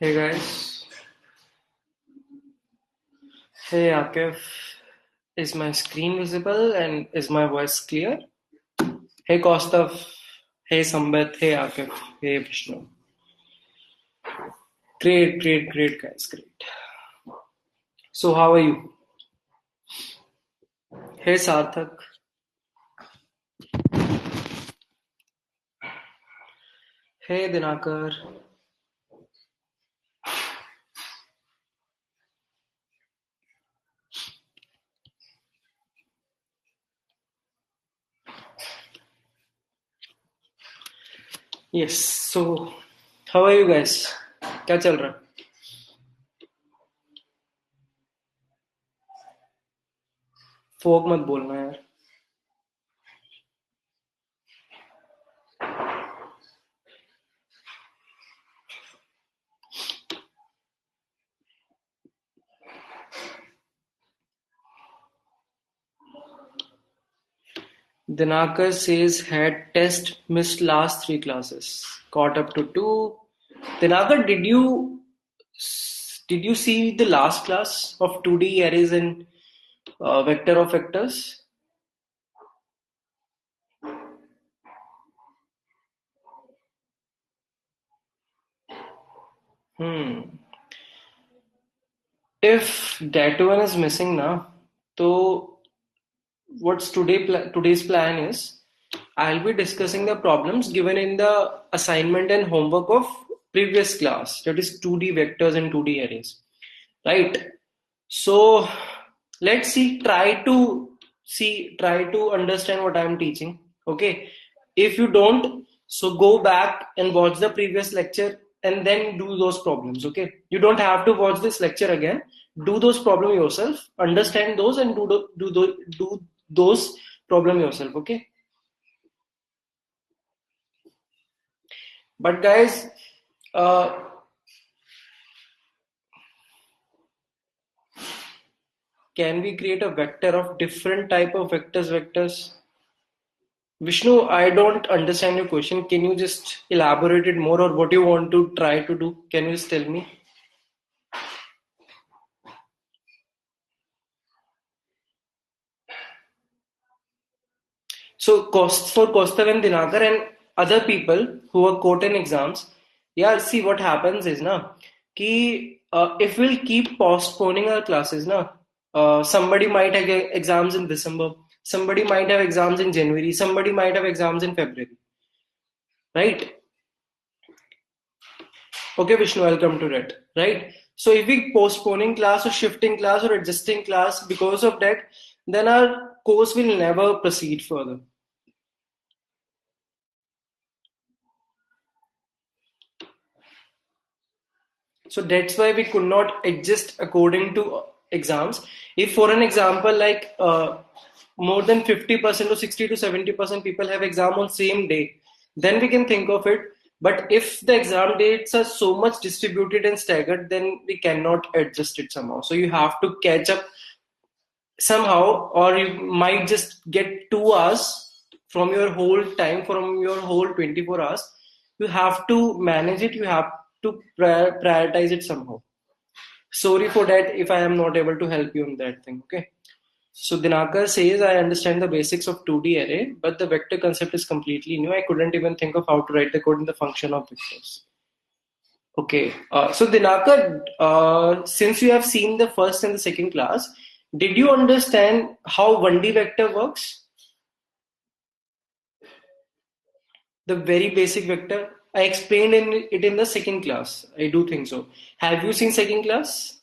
Hey guys, hey Akif, is my screen visible and is my voice clear? Hey Kaustav, hey Sambit, hey Akif, hey Vishnu. Great guys, great. So how are you? Hey Sarthak, hey Dinakar. Yes, so how are you guys? क्या चल रहा है? फोक मत बोलना यार. Dinakar says had test missed last three classes, caught up to two. Dinakar, did you see the last class of 2D arrays and vector of vectors? Hmm. If that one is missing now, so today's plan is I'll be discussing the problems given in the assignment and homework of previous class, that is 2D vectors and 2D arrays. Right? So let's try to understand what I'm teaching. Okay. If you don't, so go back and watch the previous lecture and then do those problems. Okay. You don't have to watch this lecture again. Do those problem yourself, understand those and do those problem yourself. Okay. But guys, uh, can we create a vector of different type of vectors? Vishnu, I don't understand your question. Can you just elaborate it more or what you want to try to do? Can you just tell me? So cost for Kostav and Dinakar and other people who are quote in exams, yeah, see what happens is na कि if we'll keep postponing our classes na, somebody might have exams in December, somebody might have exams in January, somebody might have exams in February, right? Okay, Vishnu, I'll come to that. Right? So if we postponing class or shifting class or adjusting class because of that, then our course will never proceed further. So that's why we could not adjust according to exams. If, for an example, like more than 50% or 60 to 70% people have exam on same day, then we can think of it. But if the exam dates are so much distributed and staggered, then we cannot adjust it somehow. So you have to catch up somehow, or you might just get 2 hours from your whole time, from your whole 24 hours. You have to manage it, you have to prioritize it somehow. Sorry for that if I am not able to help you in that thing. Okay, so Dinakar says I understand the basics of 2D array, but the vector concept is completely new. I couldn't even think of how to write the code in the function of vectors. Okay, so Dinakar, since you have seen the first and the second class, did you understand how 1D vector works? The very basic vector? I explained it in the second class. I do think so. Have you seen second class?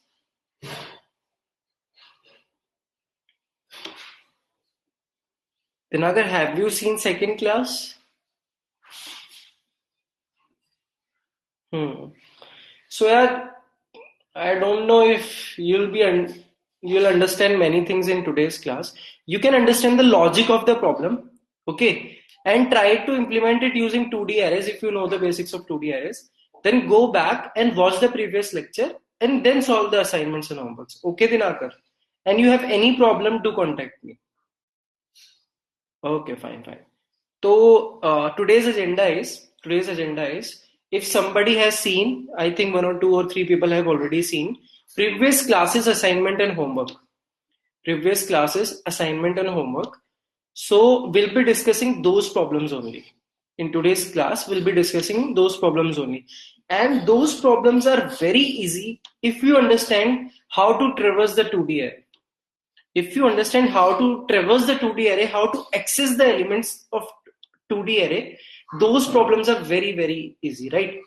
Dinakar, have you seen second class? Hmm. So yeah, I don't know if you'll understand many things in today's class. You can understand the logic of the problem, okay, and try to implement it using 2D arrays if you know the basics of 2D arrays. Then go back and watch the previous lecture and then solve the assignments and homeworks. Okay, Dinakar. And you have any problem to contact me. Okay, fine. So today's agenda is if somebody has seen, I think 1 or 2 or 3 people have already seen previous classes assignment and homework. Previous classes assignment and homework. So we'll be discussing those problems only. In today's class, we'll be discussing those problems only. And those problems are very easy if you understand how to traverse the 2D array. If you understand how to traverse the 2D array, how to access the elements of 2D array, those problems are very, very easy, right?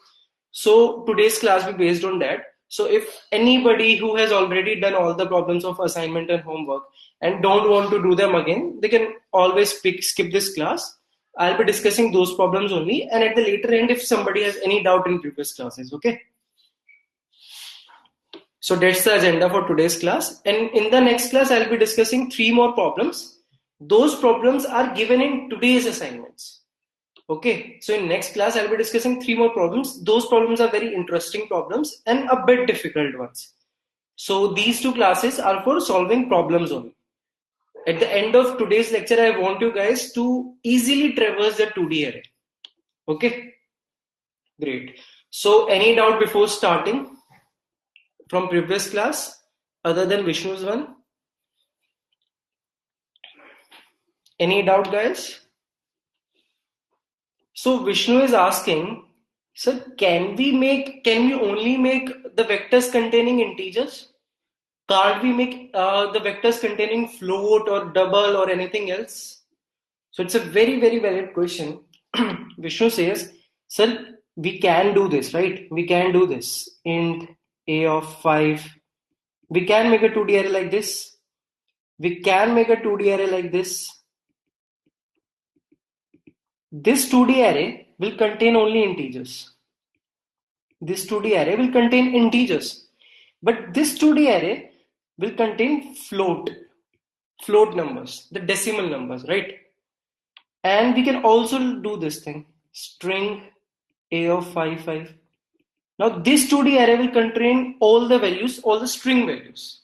So today's class will be based on that. So if anybody who has already done all the problems of assignment and homework and don't want to do them again, they can always skip this class. I'll be discussing those problems only, and at the later end, if somebody has any doubt in previous classes, okay? So that's the agenda for today's class. And in the next class, I'll be discussing 3 more problems. Those problems are given in today's assignments. Okay, so in next class, I'll be discussing 3 more problems. Those problems are very interesting problems and a bit difficult ones. So these 2 classes are for solving problems only. At the end of today's lecture, I want you guys to easily traverse the 2D array. Okay, great. So any doubt before starting from previous class other than Vishnu's one? Any doubt, guys? So Vishnu is asking, sir, can we only make the vectors containing integers? Can't we make the vectors containing float or double or anything else? So it's a very, very valid question. Vishnu says, sir, we can do this, right? We can do this. Int a of 5. We can make a 2D array like this. We can make a 2D array like this. This 2D array will contain only integers. This 2D array will contain integers. But this 2D array will contain float numbers, the decimal numbers, right? And we can also do this thing, string a of 5, 5. Now this 2D array will contain all the values, all the string values.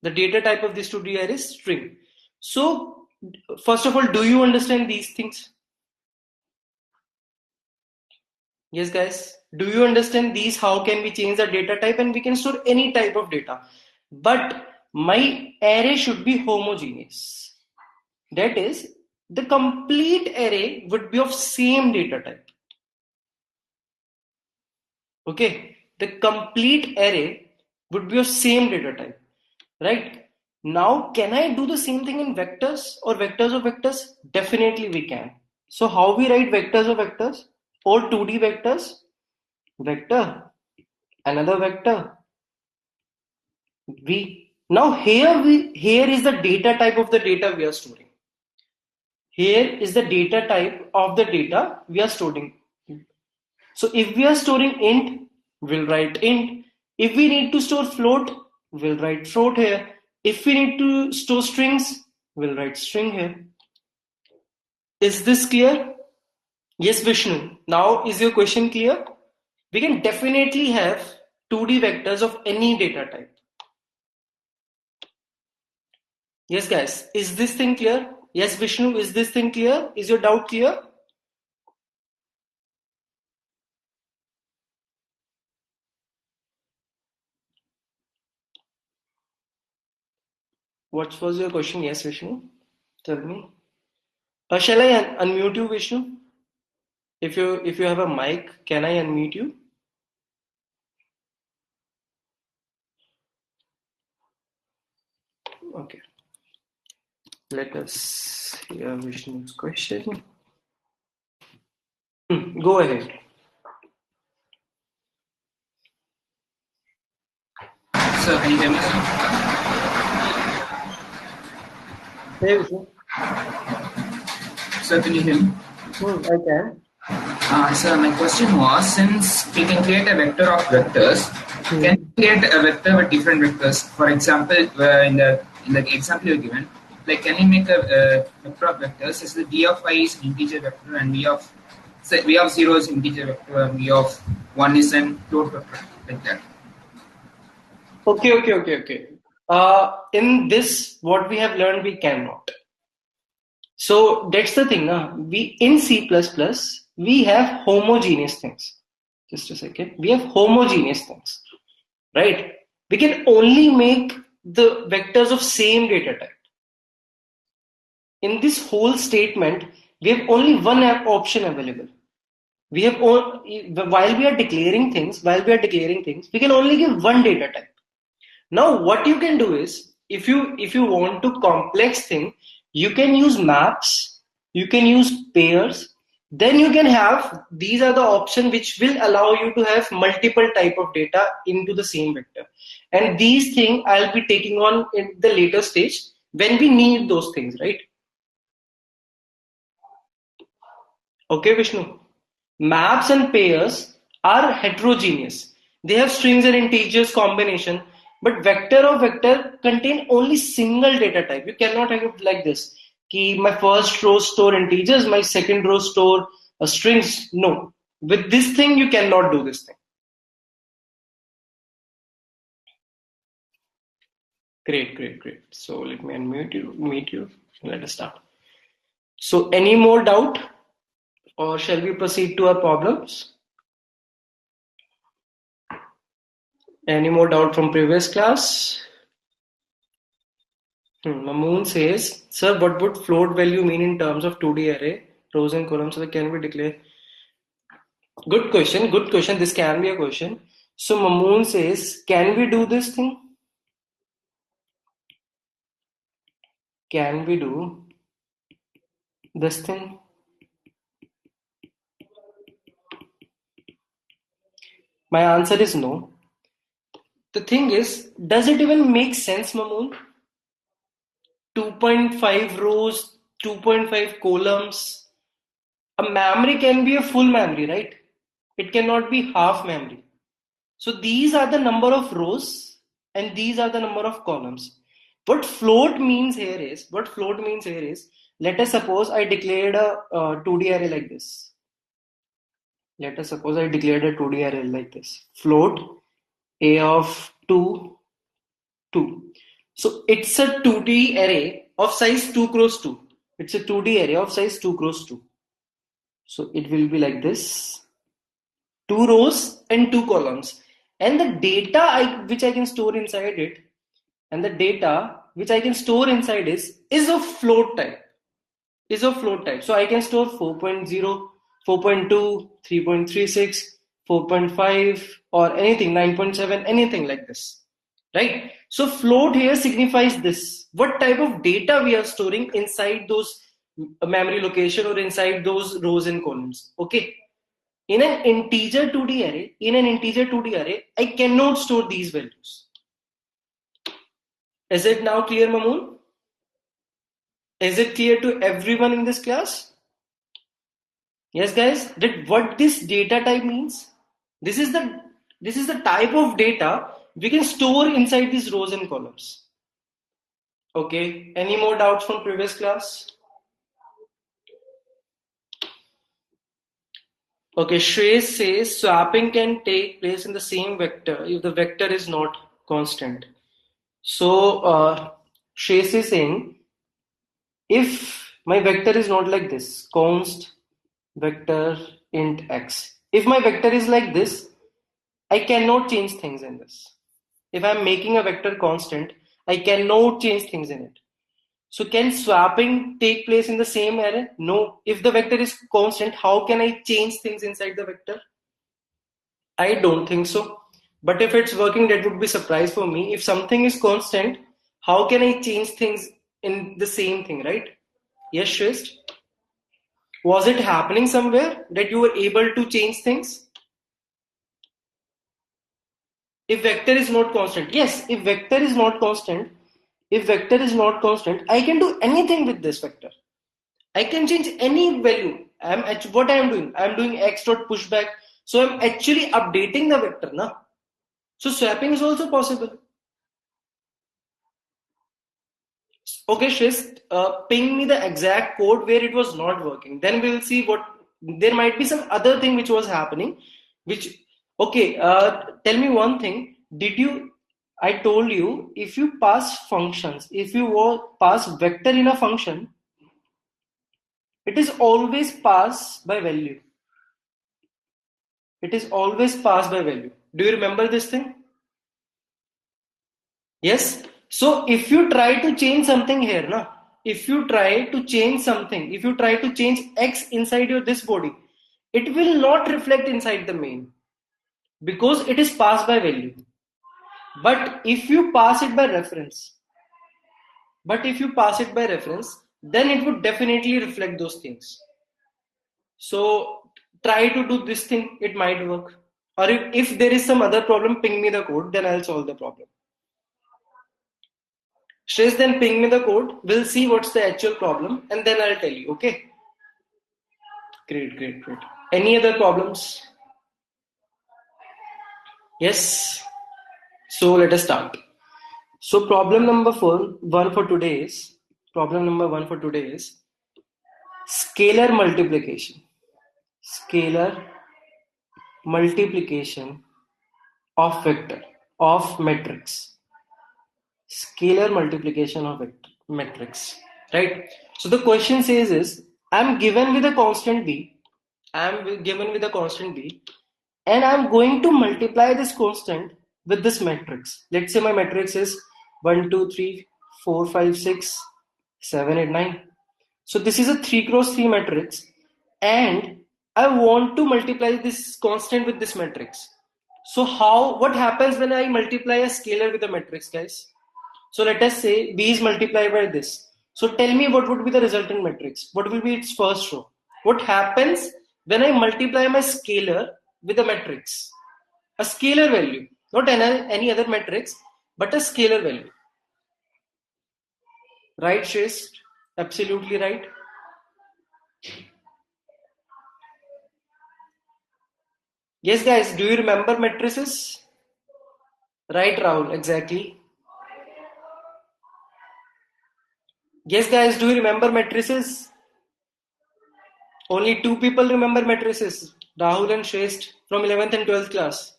The data type of this 2D array is string. So first of all, do you understand these things? Yes, guys. Do you understand these? How can we change the data type and we can store any type of data? But my array should be homogeneous. That is, the complete array would be of same data type. Okay, the complete array would be of same data type, right? Now, can I do the same thing in vectors or vectors of vectors? Definitely we can. So how we write vectors of vectors or 2D vectors? Vector, another vector, v. Now here is the data type of the data we are storing. Here is the data type of the data we are storing. So if we are storing int, we'll write int. If we need to store float, we'll write float here. If we need to store strings, we'll write string here. Is this clear? Yes, Vishnu. Now is your question clear? We can definitely have 2D vectors of any data type. Yes, guys. Is this thing clear? Yes, Vishnu. Is this thing clear? Is your doubt clear? What was your question? Yes, Vishnu. Tell me. Shall I unmute you, Vishnu? If you have a mic, can I unmute you? Okay. Let us hear Vishnu's question. Go ahead. Sir, can you hear me? Hey, Vishnu. Sir, can you hear me? I can. Sir, my question was, since we can create a vector of vectors, can we create a vector with different vectors? For example, in the example you're given, like can we make a vector of vectors? Is the v of I is an integer vector and v of 0 is an integer vector and v of 1 is an float vector, like that. Okay. In this, what we have learned, we cannot. So that's the thing. We in C++, we have homogeneous things. just a second, we have homogeneous things, right? We can only make the vectors of same data type. In this whole statement, we have only one option available. We have while we are declaring things, we can only give one data type. Now, what you can do is, if you want to complex thing, you can use maps, you can use pairs, then you can have, these are the options which will allow you to have multiple type of data into the same vector. And these things I'll be taking on in the later stage when we need those things, right? Okay, Vishnu. Maps and pairs are heterogeneous. They have strings and integers combination, but vector of vector contain only single data type. You cannot have it like this. Ki my first row store integers, my second row store strings. No. With this thing, you cannot do this thing. Great, great, great. So let me unmute you. Let us start. So any more doubt? Or shall we proceed to our problems? Any more doubt from previous class? Mamoon says, sir, what would float value mean in terms of 2D array, rows and columns? So can we declare? Good question, good question. This can be a question. So Mamoon says, can we do this thing? Can we do this thing? My answer is no. The thing is, does it even make sense, Mamoon? 2.5 rows, 2.5 columns. A memory can be a full memory, right? It cannot be half memory. So these are the number of rows and these are the number of columns. What float means here is, let us suppose I declared a 2D array like this. Let us suppose I declared a 2D array like this. Float a of 2, 2. So it's a 2D array of size 2 cross 2. It's a 2D array of size 2 cross 2. So it will be like this. 2 rows and 2 columns. And the data which I can store inside it, is of float type. So I can store 4.0, 4.2, 3.36, 4.5 or anything, 9.7, anything like this. Right? So float here signifies this. What type of data we are storing inside those memory location or inside those rows and columns. Okay. In an integer 2D array, I cannot store these values. Is it now clear, Mamoon? Is it clear to everyone in this class? Yes, guys. What this data type means? This is the type of data we can store inside these rows and columns. Okay. Any more doubts from previous class? Okay, Shreyas says swapping can take place in the same vector if the vector is not constant. So Shreyas is saying, if my vector is not like this, const vector int x. If my vector is like this, I cannot change things in this. If I'm making a vector constant, I cannot change things in it. So can swapping take place in the same array? No. If the vector is constant, how can I change things inside the vector? I don't think so. But if it's working, that would be a surprise for me. If something is constant, how can I change things in the same thing, right? Yes, Shrist? Was it happening somewhere that you were able to change things? If vector is not constant, yes, if vector is not constant, I can do anything with this vector. I can change any value. What I am doing? I am doing x dot pushback. So I'm actually updating the vector now. So swapping is also possible. Okay, Shrist, ping me the exact code where it was not working. Then we'll see what, there might be some other thing which was happening. Okay, tell me one thing. I told you, if you pass functions, if you pass vector in a function, it is always passed by value. It is always pass by value. Do you remember this thing? Yes. So if you try to change something here, na, if you try to change something, if you try to change x inside your this body, it will not reflect inside the main because it is passed by value. But if you pass it by reference, then it would definitely reflect those things. So try to do this thing, it might work. Or if there is some other problem, ping me the code, then I'll solve the problem. Shreyas, then ping me the code, we'll see what's the actual problem, and then I'll tell you, okay? Great. Any other problems? Yes. So let us start. So problem number one for today is scalar multiplication. Scalar multiplication of vector of matrix. Scalar multiplication of matrix. Right? So the question says is, I'm given with a constant b. And I'm going to multiply this constant with this matrix. Let's say my matrix is 1, 2, 3, 4, 5, 6, 7, 8, 9. So this is a 3 cross 3 matrix, and I want to multiply this constant with this matrix. So what happens when I multiply a scalar with a matrix, guys? So let us say b is multiplied by this. So tell me what would be the resultant matrix? What will be its first row? What happens when I multiply my scalar with a matrix? A scalar value, not any other matrix, but a scalar value. Right, Shreyas? Absolutely right. Yes, guys, do you remember matrices? Right, Rahul, exactly. Yes, guys, do you remember matrices? Only 2 people remember matrices, Rahul and Shreyas from 11th and 12th class.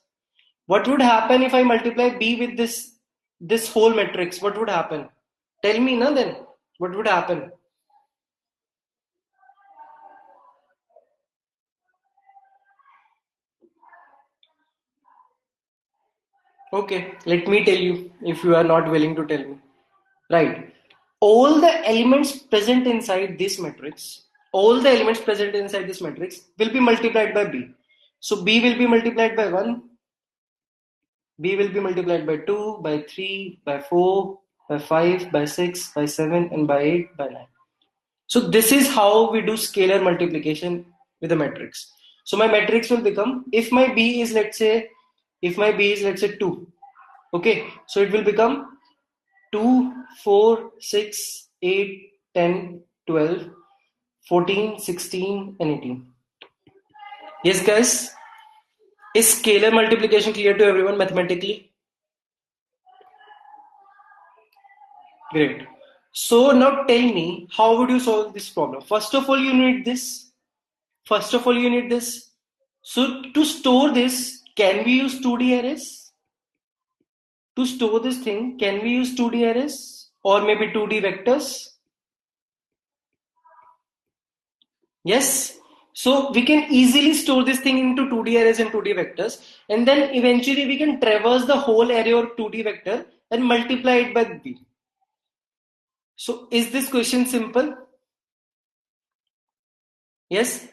What would happen if I multiply B with this whole matrix? What would happen? Tell me, na, then. What would happen? Okay, let me tell you if you are not willing to tell me. Right. All the elements present inside this matrix, will be multiplied by B. So B will be multiplied by 1, B will be multiplied by 2, by 3, by 4, by 5, by 6, by 7, and by 8, by 9. So this is how we do scalar multiplication with a matrix. So my matrix will become, if my B is let's say 2, okay, so it will become 2, 4, 6, 8, 10, 12, 14, 16, and 18. Yes, guys? Is scalar multiplication clear to everyone mathematically? Great. So now tell me, how would you solve this problem? First of all, you need this. So to store this, can we use 2D arrays? To store this thing, can we use 2D arrays? Or maybe 2D vectors? Yes. So we can easily store this thing into 2D arrays and 2D vectors, and then eventually we can traverse the whole array or 2D vector and multiply it by B. So is this question simple? Yes.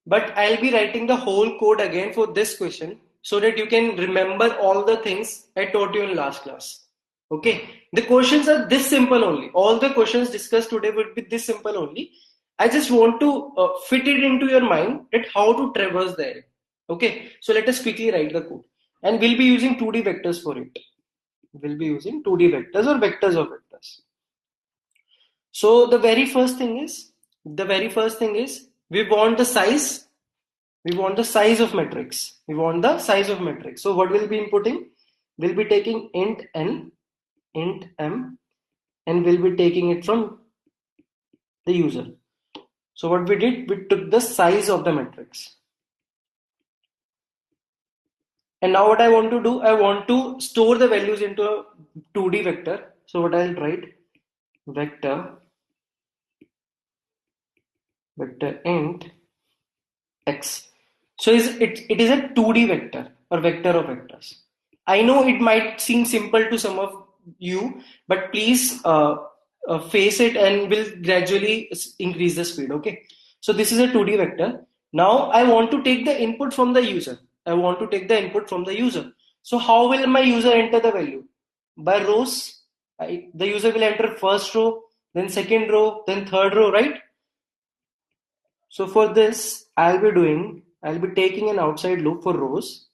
But I'll be writing the whole code again for this question so that you can remember all the things I taught you in last class. Okay. The questions are this simple only. All the questions discussed today would be this simple only. I just want to fit it into your mind that how to traverse the array. Okay. So let us quickly write the code. And we'll be using 2D vectors for it. We'll be using 2D vectors or vectors of vectors. So the very first thing is we want the size. We want the size of matrix. So what we'll be inputting? We'll be taking int n, int m, and we'll be taking it from the user. So what we did, we took the size of the matrix. And now what I want to do, I want to store the values into a 2D vector. So what I'll write, vector int x. So it is a 2D vector or vector of vectors. I know it might seem simple to some of you, but please face it and will gradually increase the speed. Okay. So this is a 2D vector. Now I want to take the input from the user. I want to take the input from the user. So how will my user enter the value? By rows. The user will enter first row, then second row, then third row, right? So for this, I'll be taking an outside loop for rows.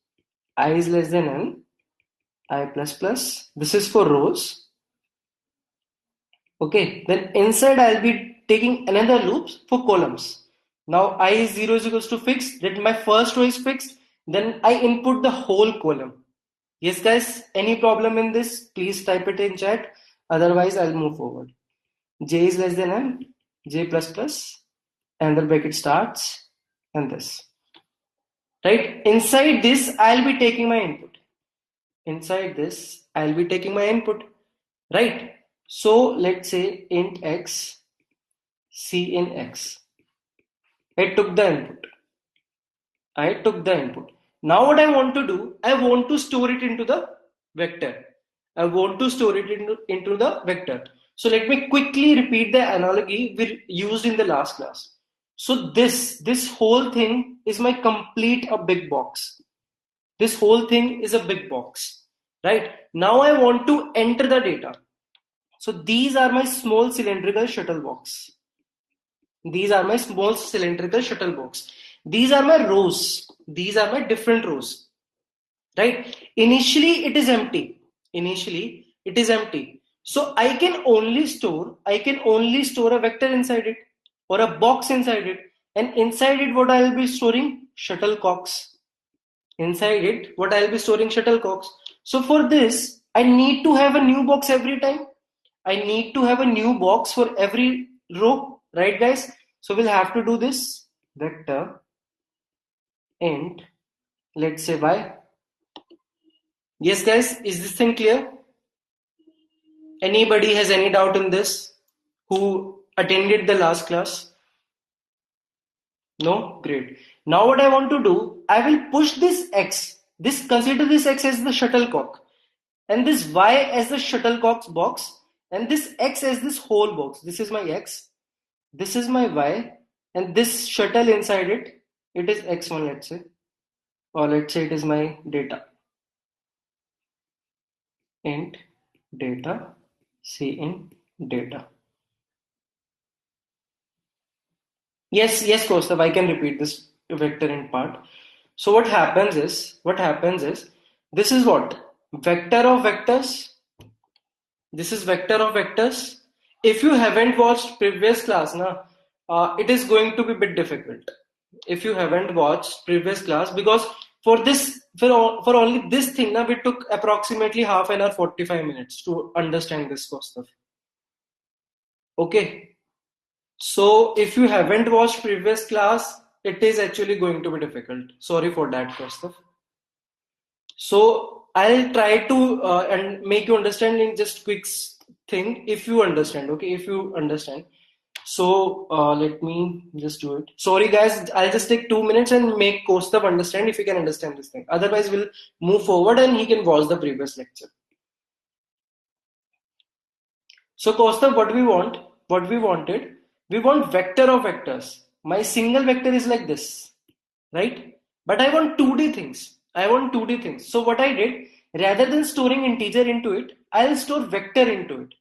I is less than n, I plus plus. This is for rows. Okay, then inside I'll be taking another loop for columns. Now I is 0 is equals to fixed, that my first row is fixed, then I input the whole column. Yes guys, any problem in this? Please type it in chat. Otherwise I'll move forward. J is less than n, J plus plus, and the bracket starts, and this. Right? Inside this, I'll be taking my input. Inside this, I'll be taking my input. Right? So let's say int x, c in x. I took the input. I took the input. Now what I want to do, I want to store it into the vector. I want to store it into the vector. So let me quickly repeat the analogy we used in the last class. So this whole thing is my complete a big box. This whole thing is a big box, right? Now I want to enter the data. So these are my small cylindrical shuttle box. These are my small cylindrical shuttle box. These are my rows. These are my different rows, right? Initially it is empty. Initially it is empty. So I can only store a vector inside it or a box inside it. And inside it, what I will be storing? Shuttlecocks. Inside it, what I'll be storing? Shuttlecocks. So for this, I need to have a new box every time. I need to have a new box for every row, right guys? So we'll have to do this vector int, let's say y. Yes guys, is this thing clear? Anybody has any doubt in this who attended the last class? No? Great. Now what I want to do, I will push this x. Consider this x as the shuttlecock, and this y as the shuttlecock's box, and this x as this whole box. This is my x, this is my y, and this shuttle inside it, it is x1, let's say, or let's say it is my data. Int data, c in data. Yes, Kaustav, I can repeat this vector int part. So what happens is, this is what? Vector of vectors. This is vector of vectors. If you haven't watched previous class, it is going to be a bit difficult. If you haven't watched previous class, because for only this thing, we took approximately half an hour, 45 minutes to understand this, Kaustav. Okay. So if you haven't watched previous class, it is actually going to be difficult. Sorry for that, Kaustav. So I'll try to and make you understand in just quick thing if you understand. Okay, if you understand. So let me just do it. Sorry guys, I'll just take 2 minutes and make Kaustav understand if he can understand this thing. Otherwise, we'll move forward and he can watch the previous lecture. So Kaustav, what we wanted, we want vector of vectors. My single vector is like this, right? But I want 2D things. So what I did, rather than storing integer into it, I'll store vector into it.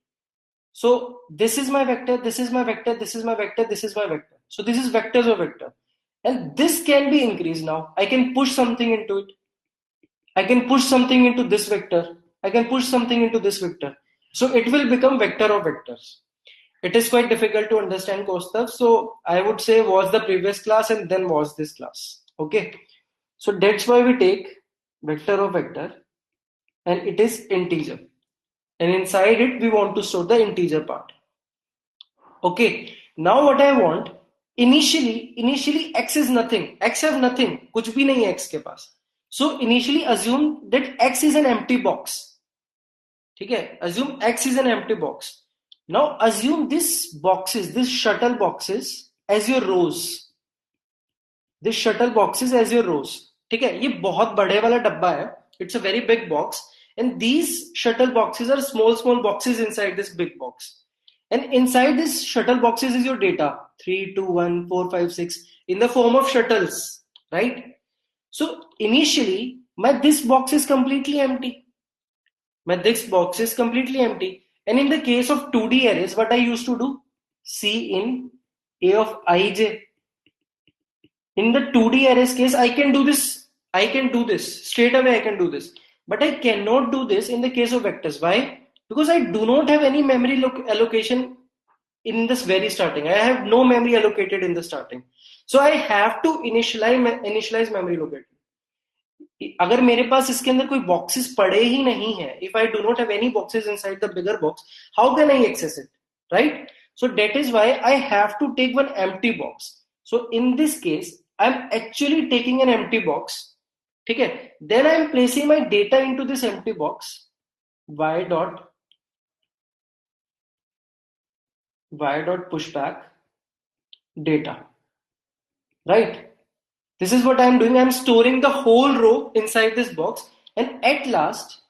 So this is my vector, this is my vector, this is my vector, this is my vector. So this is vectors of vector. And this can be increased now. I can push something into it. I can push something into this vector. I can push something into this vector. So it will become vector of vectors. It is quite difficult to understand, Kaustav. So I would say watch the previous class and then watch this class. Okay. So that's why we take vector of vector and it is integer. And inside it, we want to store the integer part. Okay. Now what I want, initially x is nothing. X have nothing. कुछ भी नहीं है x के पास. So initially assume that x is an empty box. ठीक है? Assume x is an empty box. Now assume these shuttle boxes as your rows. this shuttle boxes as your rows. ठीक है, ये बहुत बड़े वाला डब्बा है. It's a very big box, and these shuttle boxes are small boxes inside this big box. And inside this shuttle boxes is your data 3, 2, 1, 4, 5, 6 in the form of shuttles, right? So initially, this box is completely empty. This box is completely empty. And in the case of 2D arrays, what I used to do? C in A of ij. In the 2D arrays case, I can do this. Straight away I can do this. But I cannot do this in the case of vectors. Why? Because I do not have any memory allocation in this very starting. I have no memory allocated in the starting. So I have to initialize memory located. अगर मेरे पास इसके अंदर कोई boxes पड़े ही नहीं है, if I do not have any boxes inside the bigger box, how can I access it, right? So that is why I have to take one empty box. So in this case, I'm actually taking an empty box. ठीक है? Then I'm placing my data into this empty box. Y dot pushback data, right? This is what I'm doing. I'm storing the whole row inside this box, and at last,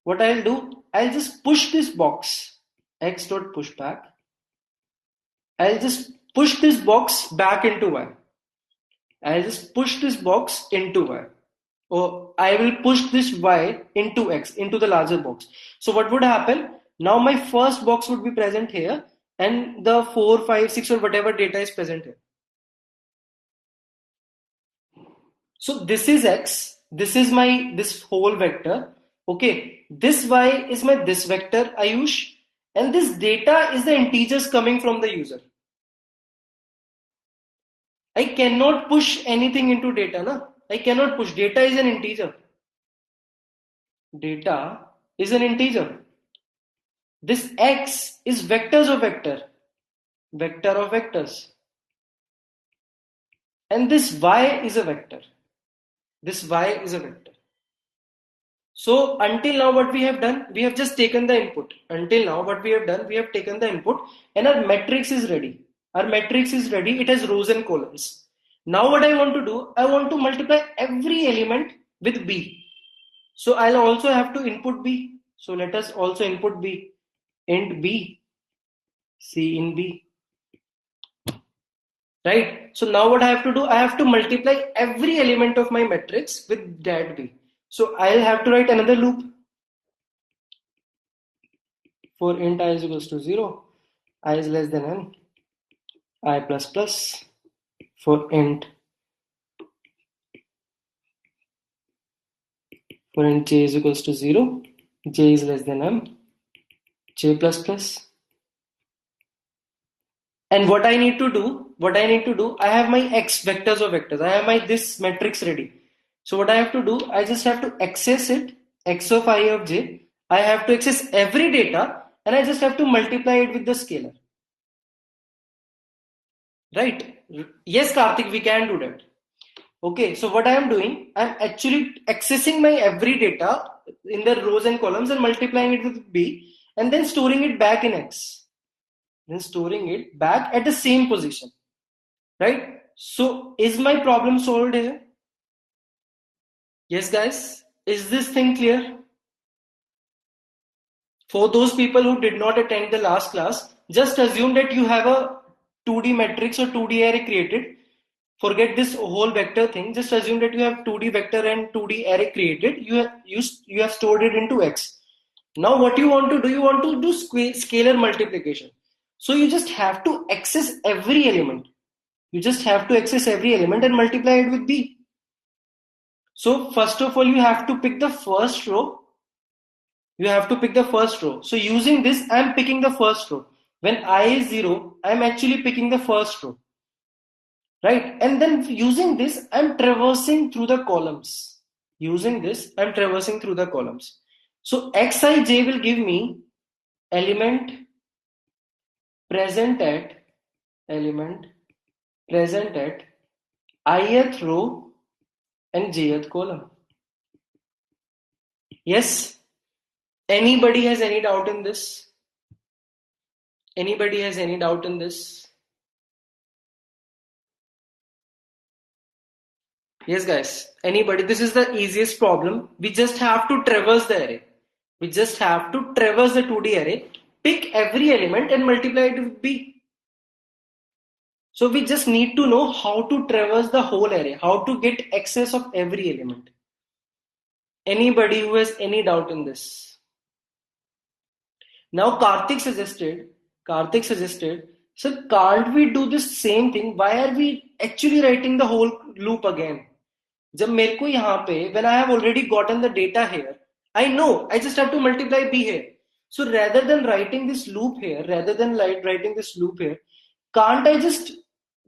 what I'll do, I'll just push this box, x dot pushback. I'll just push this box back into y. I'll just push this box into y. Or I will push this y into x, into the larger box. So what would happen? Now my first box would be present here, and the 4, 5, 6 or whatever data is present here. So this is x, this is my this whole vector. Okay, this y is my this vector Ayush, and this data is the integers coming from the user. I cannot push anything into data, na? I cannot push. Data is an integer. Data is an integer. This x is vectors of vector. Vector of vectors. And this y is a vector. This y is a vector. So until now what we have done, we have just taken the input. Until now what we have done, we have taken the input and our matrix is ready. Our matrix is ready. It has rows and columns. Now what I want to do, I want to multiply every element with b. So I'll also have to input b. So let us also input b. Int b, c in b. Right? So now what I have to do, I have to multiply every element of my matrix with that b. So I'll have to write another loop. For int I is equals to 0, I is less than n, I plus plus. For int j is equals to 0, j is less than m, j plus plus. And what I need to do, I have my x vectors of vectors. I have my this matrix ready. So what I have to do, I just have to access it, x of I of j. I have to access every data and I just have to multiply it with the scalar. Right? Yes, Karthik, we can do that. Okay, so what I am doing, I am actually accessing my every data in the rows and columns and multiplying it with b and then storing it back in x. Then storing it back at the same position. Right? So is my problem solved here? Yes, guys? Is this thing clear? For those people who did not attend the last class, just assume that you have a 2D matrix or 2D array created. Forget this whole vector thing. Just assume that you have 2D vector and 2D array created. You have stored it into X. Now what you want to do, you want to do scalar multiplication. So you just have to access every element. You just have to access every element and multiply it with B. So first of all, you have to pick the first row. So using this, I'm picking the first row. When I is 0, I'm actually picking the first row. Right? And then using this, I'm traversing through the columns. So xij will give me element present at ith row and jth column. Yes? Anybody has any doubt in this? Yes, guys. Anybody? This is the easiest problem. We just have to traverse the array. We just have to traverse the 2D array, pick every element and multiply it with B. So we just need to know how to traverse the whole array, how to get access of every element. Anybody who has any doubt in this? Now Karthik suggested, sir, can't we do this same thing? Why are we actually writing the whole loop again? जब मेरे को यहाँ पे when I have already gotten the data here, I know I just have to multiply B here. So rather than writing this loop here, can't I just,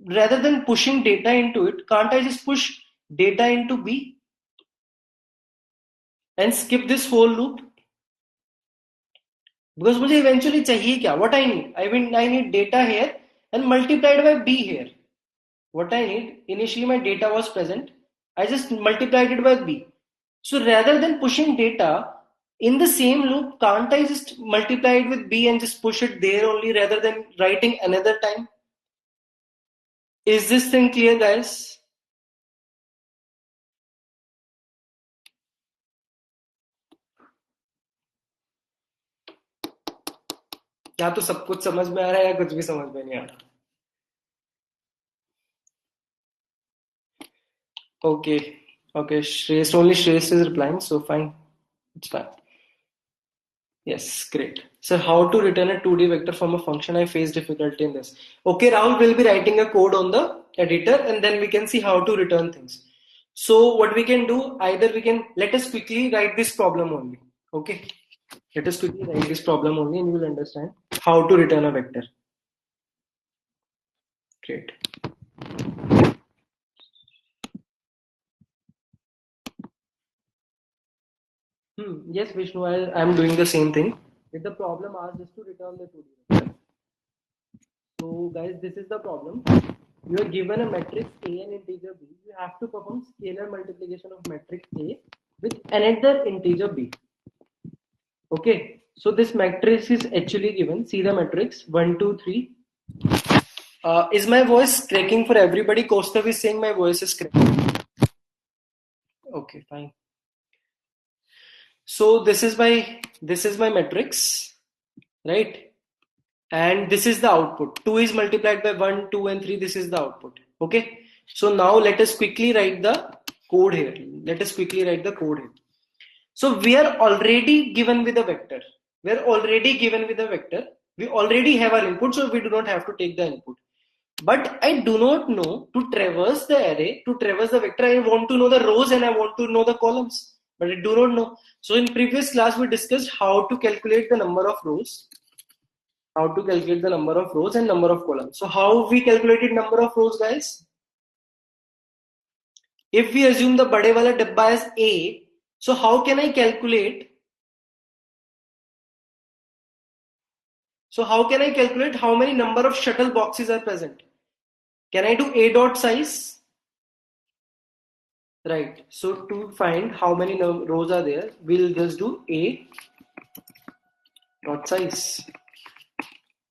rather than pushing data into it, can't I just push data into B and skip this whole loop? Because मुझे eventually चाहिए क्या? What I need? I need data here and multiplied by B here. What I need, initially my data was present. I just multiplied it by B. So rather than pushing data in the same loop, can't I just multiply it with B and just push it there only rather than writing another time? Is this thing clear, guys? या तो सब कुछ समझ में आ रहा है या कुछ भी समझ में नहीं आ रहा. Okay. Shreyas, only Shreyas is replying, so fine. It's fine. Yes, great. So how to return a 2D vector from a function? I face difficulty in this. Okay, Rahul will be writing a code on the editor and then we can see how to return things. So what we can do, let us quickly write this problem only. Okay. Let us quickly write this problem only and you will understand how to return a vector. Great. Yes, Vishnu, I'm doing the same thing. If the problem asks us to return the 2D vector. So guys, this is the problem. You are given a matrix A and integer B. You have to perform scalar multiplication of matrix A with another integer B. Okay, so this matrix is actually given. See the matrix 1, 2, 3. Is my voice cracking for everybody? Kaustav is saying my voice is cracking. Okay, fine. So this is my matrix, right? And this is the output. 2 is multiplied by 1, 2 and 3. This is the output. Okay. So now let us quickly write the code here. So we are already given with a vector. We already have our input, so we do not have to take the input. But I do not know to traverse the array, to traverse the vector. I want to know the rows and I want to know the columns, but I do not know. So in previous class, we discussed how to calculate the number of rows. And number of columns. So how we calculated number of rows, guys? If we assume the bade wala dabba as A, so how can I calculate? How many number of shuttle boxes are present? Can I do A dot size? Right. So to find how many rows are there, we'll just do A dot size.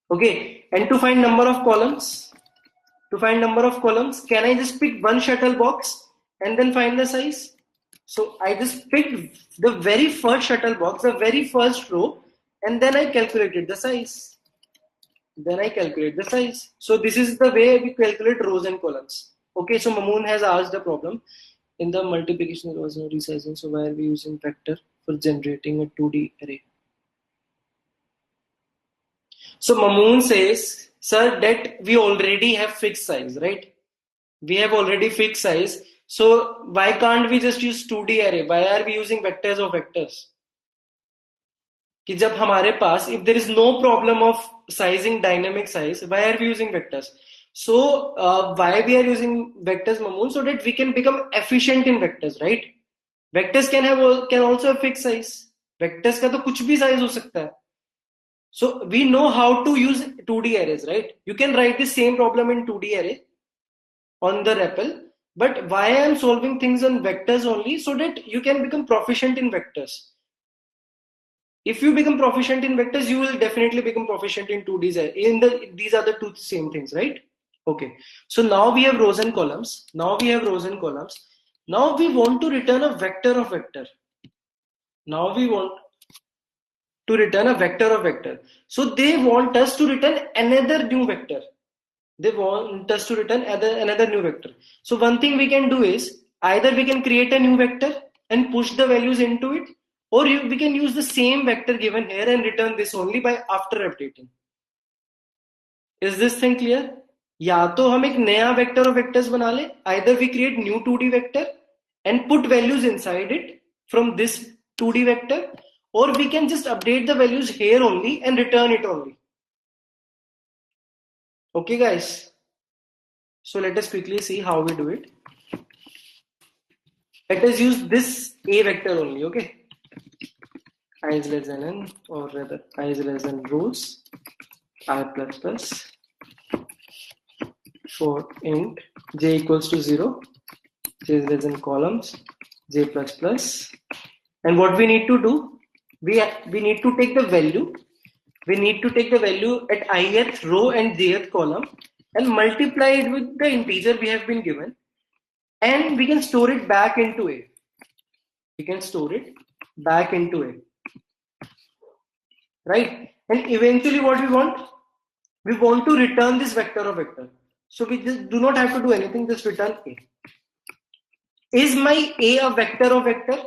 Okay, and to find number of columns, can I just pick one shuttle box and then find the size? So I just picked the very first shuttle box, the very first row, and then I calculated the size. So this is the way we calculate rows and columns. Okay, so Mamoon has asked a problem. In the multiplication, there was no resizing, so why are we using vector for generating a 2D array? So Mamoon says, sir, that we already have fixed size, right? We have already fixed size. So why can't we just use 2D array? Why are we using vectors or vectors? कि जब हमारे पास, if there is no problem of sizing dynamic size, why are we using vectors? So why we are using vectors, Mamoon? So that we can become efficient in vectors, right? Vectors can also have fixed size. Vectors का तो कुछ भी size हो सकता है. So we know how to use 2D arrays, right? You can write the same problem in 2D array on the REPL, but why I am solving things on vectors only? So that you can become proficient in vectors. If you become proficient in vectors, you will definitely become proficient in 2D. These are the two same things, right? Okay. So now we have rows and columns. Now we want to return a vector of vector. Now we want to return a vector of vector. So they want us to return another new vector. They want us to return another new vector. So one thing we can do is either we can create a new vector and push the values into it, or we can use the same vector given here and return this only by after updating. Is this thing clear? या तो हम एक नया vector of vectors बना ले, either we create new 2D vector and put values inside it from this 2D vector, or we can just update the values here only and return it only. Okay guys, so let us quickly see how we do it. Let us use this a vector only. Okay, I is less than n, or rather I is less than rows, I plus plus for int j equals to 0, j is less than columns, j plus plus. And what we need to do, we need to take the value, at ith row and jth column and multiply it with the integer we have been given, and we can store it back into a. Right? And eventually what we want to return this vector of vector. So we just do not have to do anything, just return a. Is my a vector of vector?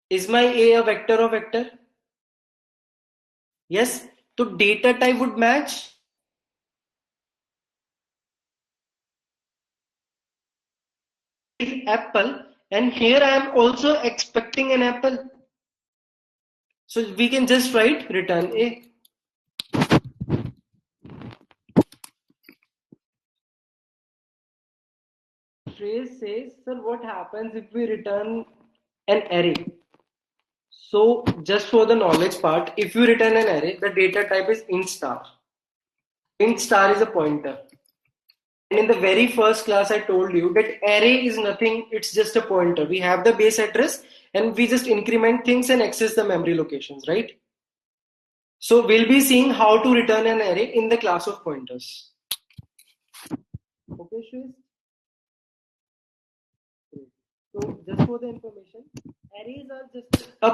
Is my a a vector of vector? Yes. So data type would match. Apple, and here I am also expecting an apple. So we can just write return a. Trace says, sir, what happens if we return an array? So just for the knowledge part, if you return an array, the data type is int star. Int star is a pointer. And in the very first class, I told you that array is nothing, it's just a pointer. We have the base address and we just increment things and access the memory locations, right? So we'll be seeing how to return an array in the class of pointers. Okay, Shreya? So just for the information, arrays are just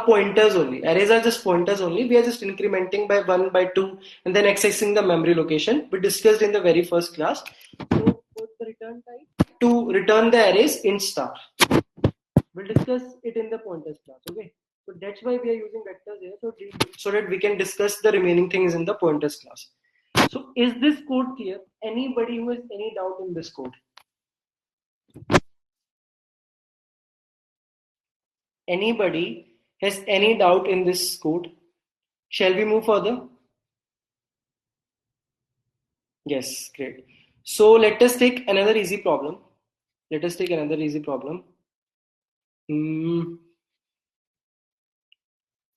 pointers only. Arrays are just pointers only. We are just incrementing by 1, by 2, and then accessing the memory location. We discussed in the very first class. So for the return type, to return the arrays int star. We'll discuss it in the pointers class. Okay. So that's why we are using vectors here, so that we can discuss the remaining things in the pointers class. So is this code clear? Anybody who has any doubt in this code? Anybody has any doubt in this code? Shall we move further? Yes, great. So let us take another easy problem.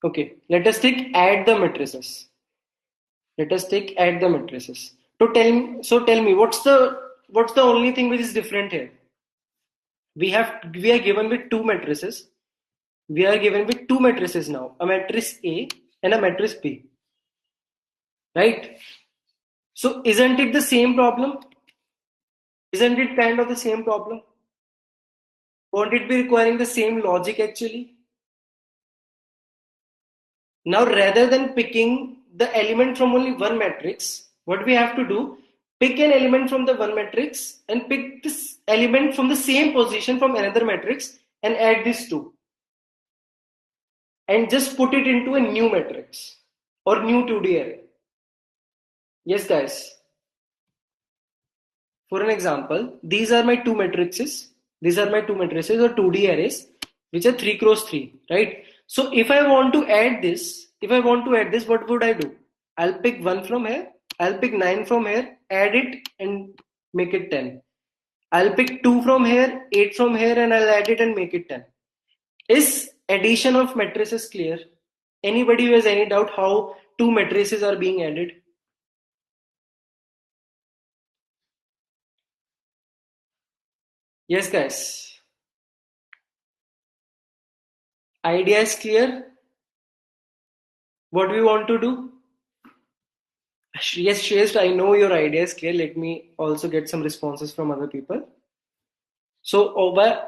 Okay, let us take add the matrices. So tell me, what's the only thing which is different here? We are given with two matrices. We are given with two matrices now, a matrix A and a matrix B. Right? So isn't it the same problem? Isn't it kind of the same problem? Won't it be requiring the same logic actually? Now rather than picking the element from only one matrix, what we have to do, pick an element from the one matrix and pick this element from the same position from another matrix and add these two. And just put it into a new matrix or new 2D array. Yes guys. For an example, these are my two matrices. These are my two matrices or 2D arrays, which are 3 cross 3, right? So if I want to add this, what would I do? I'll pick 1 from here, I'll pick 9 from here, add it and make it 10. I'll pick 2 from here, 8 from here, and I'll add it and make it 10. Is addition of matrices clear? Anybody who has any doubt how two matrices are being added? Yes, guys. Idea is clear? What we want to do? Yes, Shreyas, I know your idea is clear. Let me also get some responses from other people. So over,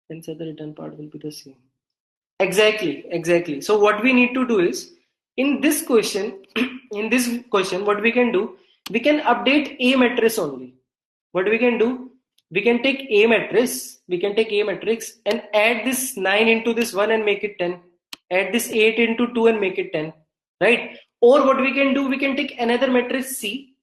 and so the return part will be the same. Exactly. So what we need to do is, in this question, what we can do, we can update A matrix only. What we can do, we can take A matrix, and add this 9 into this 1 and make it 10. Add this 8 into 2 and make it 10. Right? Or what we can do, we can take another matrix C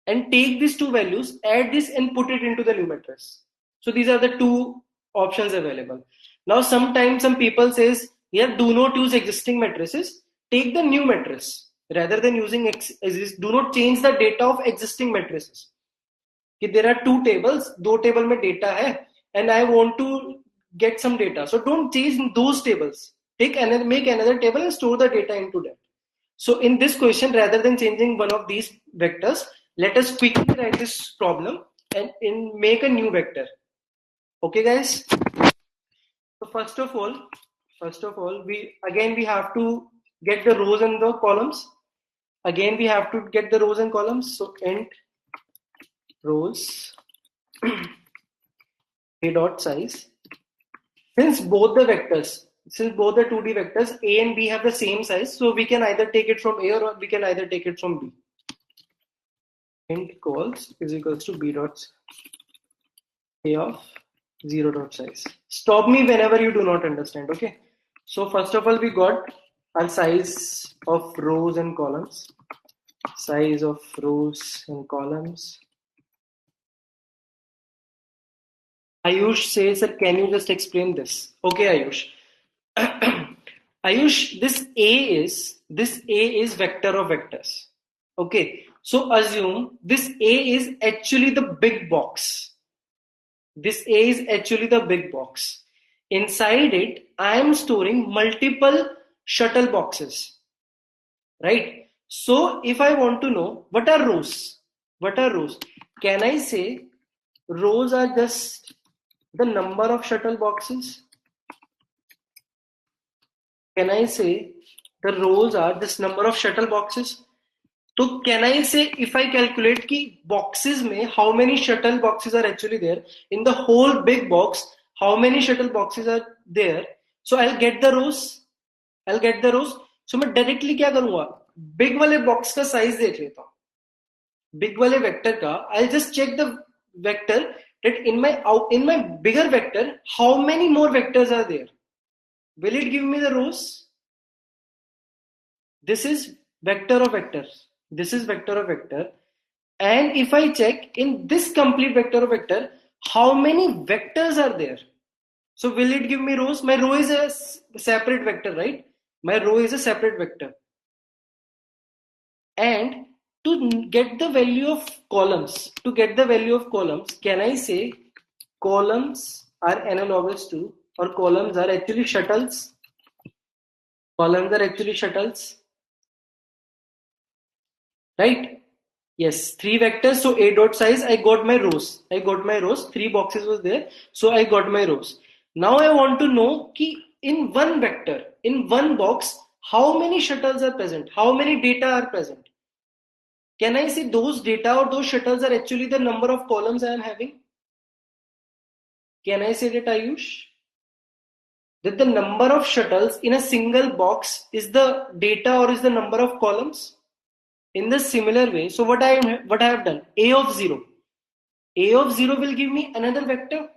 and take these two values, add this and put it into the new matrix. So these are the two options available. Now sometimes some people says, yeah, do not use existing matrices, take the new matrix rather than using do not change the data of existing matrices. If there are two tables, दो table में data है, and I want to get some data, so don't change those tables. Make another table and store the data into that. So in this question, rather than changing one of these vectors, let us quickly write this problem and make a new vector. Okay, guys. So first of all, we have to get the rows and the columns. Again, we have to get the rows and columns. So int rows a dot size. Since both the 2D vectors a and b have the same size, so we can either take it from a or we can either take it from b. Int calls is equals to b dot a of 0 dot size. Stop me whenever you do not understand. Okay. So first of all, we got our size of rows and columns. Size of rows and columns. Ayush says, sir, can you just explain this? Okay, Ayush. Ayush, this A is vector of vectors. Okay, so assume this A is actually the big box. This A is actually the big box. Inside it, I am storing multiple shuttle boxes. Right? So if I want to know what are rows? Can I say rows are just the number of shuttle boxes? Can I say the rows are this number of shuttle boxes? So can I say if I calculate ki boxes mein how many shuttle boxes are actually there in the whole big box, how many shuttle boxes are there? So I'll get the rows. So मैं directly क्या करूँगा? Big वाले box का size देख लेता हूँ. Big वाले vector का I'll just check the vector that in my bigger vector how many more vectors are there. Will it give me the rows? This is vector of vectors. And if I check in this complete vector of vector, how many vectors are there? So will it give me rows? My row is a separate vector, right? My row is a separate vector. And to get the value of columns, can I say columns are analogous to, or columns are actually shuttles? Right? Yes, 3 vectors. So a dot size, I got my rows. 3 boxes was there. So I got my rows. Now I want to know ki in one vector, in one box, how many shuttles are present? How many data are present? Can I say those data or those shuttles are actually the number of columns I am having? Can I say that, Ayush? That the number of shuttles in a single box is the data or is the number of columns? In the similar way, so what I have done, a of 0 will give me another vector.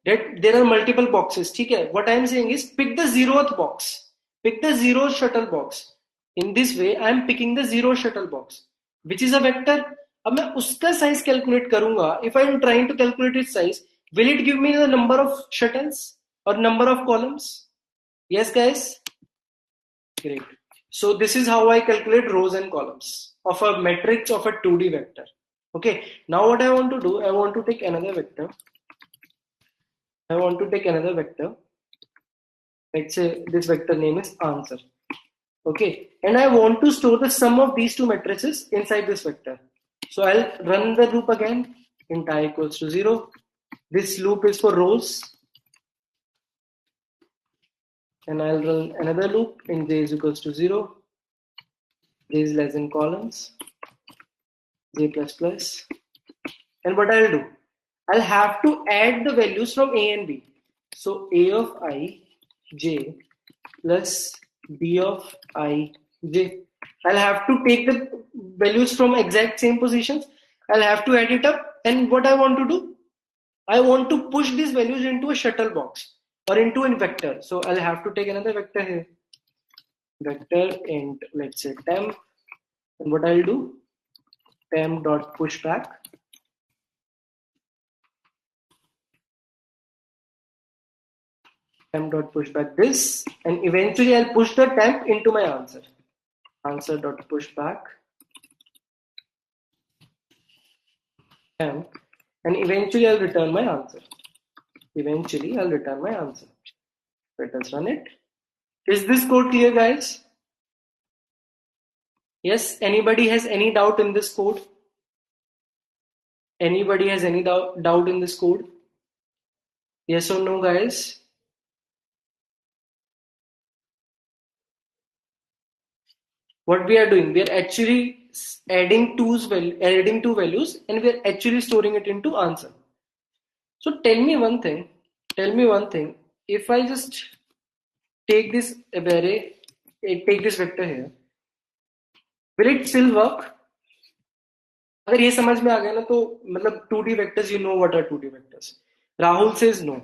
That there are multiple boxes. Okay? What I am saying is pick the 0th box. Pick the 0 shuttle box. In this way, I am picking the 0 shuttle box, which is a vector. अब मैं उसका size calculate करूँगा. If I am trying to calculate its size, will it give me the number of shuttles or number of columns? Yes, guys? Great. So this is how I calculate rows and columns of a matrix of a 2D vector. Okay. Now what I want to do, I want to take another vector. Let's say this vector name is answer. Okay. And I want to store the sum of these two matrices inside this vector. So I'll run the loop again. Int I equals to 0. This loop is for rows. And I'll run another loop in j is equals to 0. J is less than columns. J plus plus. And what I'll do, I'll have to add the values from A and B. So A of I j plus B of I j. I'll have to take the values from exact same positions. I'll have to add it up. And what I want to do, I want to push these values into a shuttle box or into a vector. So I'll have to take another vector here. Vector int, let's say temp. And what I'll do, temp dot pushback. Temp dot pushback this, and eventually I'll push the temp into my answer. Answer dot pushback temp, and eventually I'll return my answer. Eventually I'll return my answer. Let us run it. Is this code clear, guys? Yes, anybody has any doubt in this code? Anybody has any doubt in this code? Yes or no, guys? What we are doing, we are actually adding two values, and we are actually storing it into answer. So tell me one thing. If I just take this array, take this vector here, will it still work? अगर ये समझ में आ गया ना तो मतलब 2D vectors, you know what are 2D vectors. Rahul says no.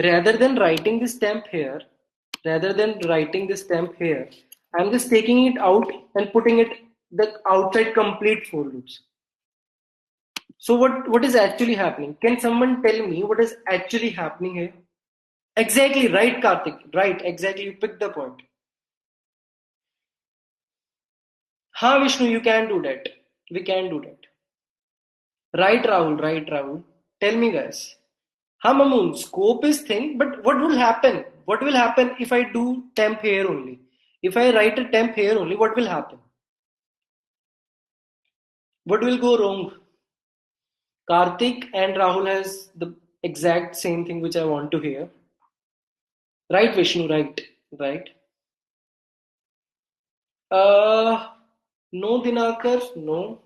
Rather than writing this temp here, I'm just taking it out and putting it the outside complete for loops. So what is actually happening? Can someone tell me what is actually happening here? Exactly, right, Karthik. Right, exactly. You picked the point. Ha, Vishnu, you can do that. We can do that. Right, Rahul. Tell me, guys. Ha, Mamoon, scope is thing, but what will happen? What will happen if I do temp here only? If I write a temp here only, what will happen? What will go wrong? Karthik and Rahul has the exact same thing which I want to hear. Right, Vishnu, right. No, Dinakar, no.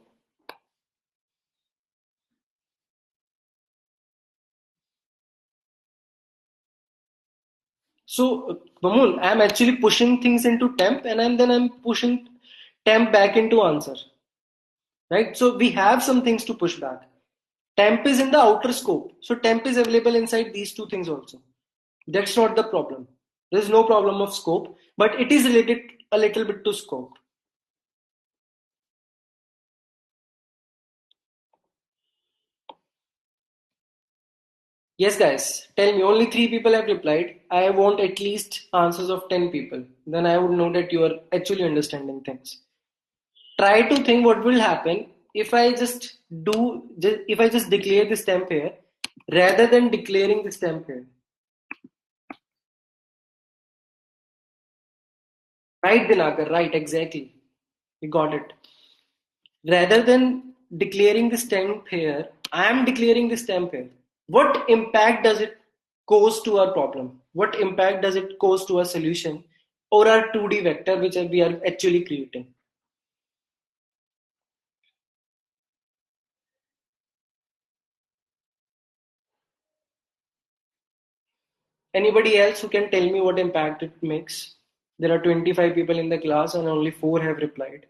So, Mamoon, I'm actually pushing things into temp, and then I'm pushing temp back into answer. Right? So we have some things to push back. Temp is in the outer scope. So temp is available inside these two things also. That's not the problem. There's no problem of scope, but it is related a little bit to scope. Yes, guys, tell me, only 3 people have replied. I want at least answers of 10 people. Then I would know that you are actually understanding things. Try to think what will happen if I just declare this temp here rather than declaring this temp here. Right, Dinakar, right, exactly. You got it. Rather than declaring this temp here, I am declaring this temp here. What impact does it cause to our problem? What impact does it cause to our solution or our 2D vector which we are actually creating? Anybody else who can tell me what impact it makes? There are 25 people in the class and only 4 have replied.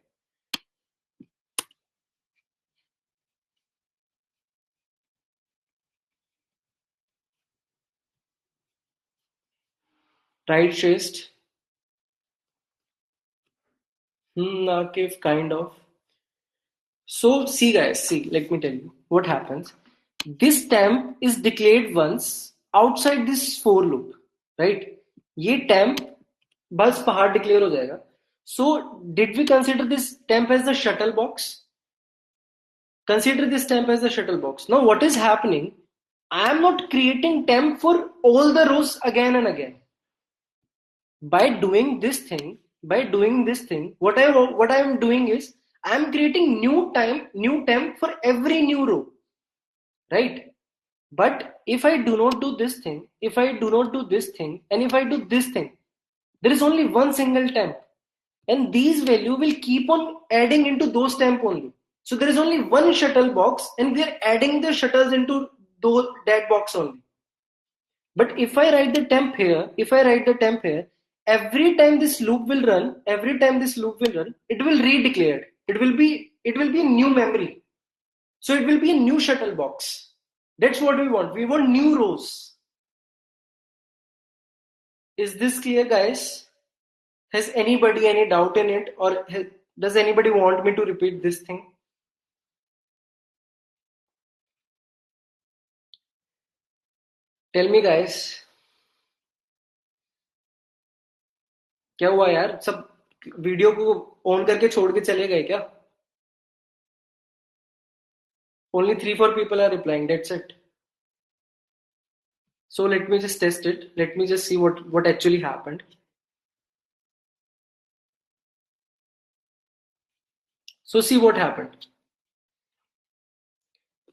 Right, Shrest? Nakif, kind of. So, see guys, let me tell you what happens. This temp is declared once outside this for loop, right? ये temp बस बाहर declare हो जाएगा. So, did we consider this temp as the shuttle box? Consider this temp as the shuttle box. Now, what is happening? I am not creating temp for all the rows again and again. By doing this thing, what I am doing is I am creating new temp for every new row, right? But if I do not do this thing, and if I do this thing, there is only one single temp, and these value will keep on adding into those temp only. So there is only one shuttle box and we are adding the shuttles into that box only. But if I write the temp here, every time this loop will run, it will redeclare. It will be a new memory. So it will be a new shuttle box. That's what we want. We want new rows. Is this clear, guys? Has anybody any doubt in it, or does anybody want me to repeat this thing? Tell me, guys. क्या हुआ यार? सब video को on करके छोड़ के चले गए क्या? Only 3-4 people are replying. That's it. So let me just test it. Let me just see what actually happened. So see what happened.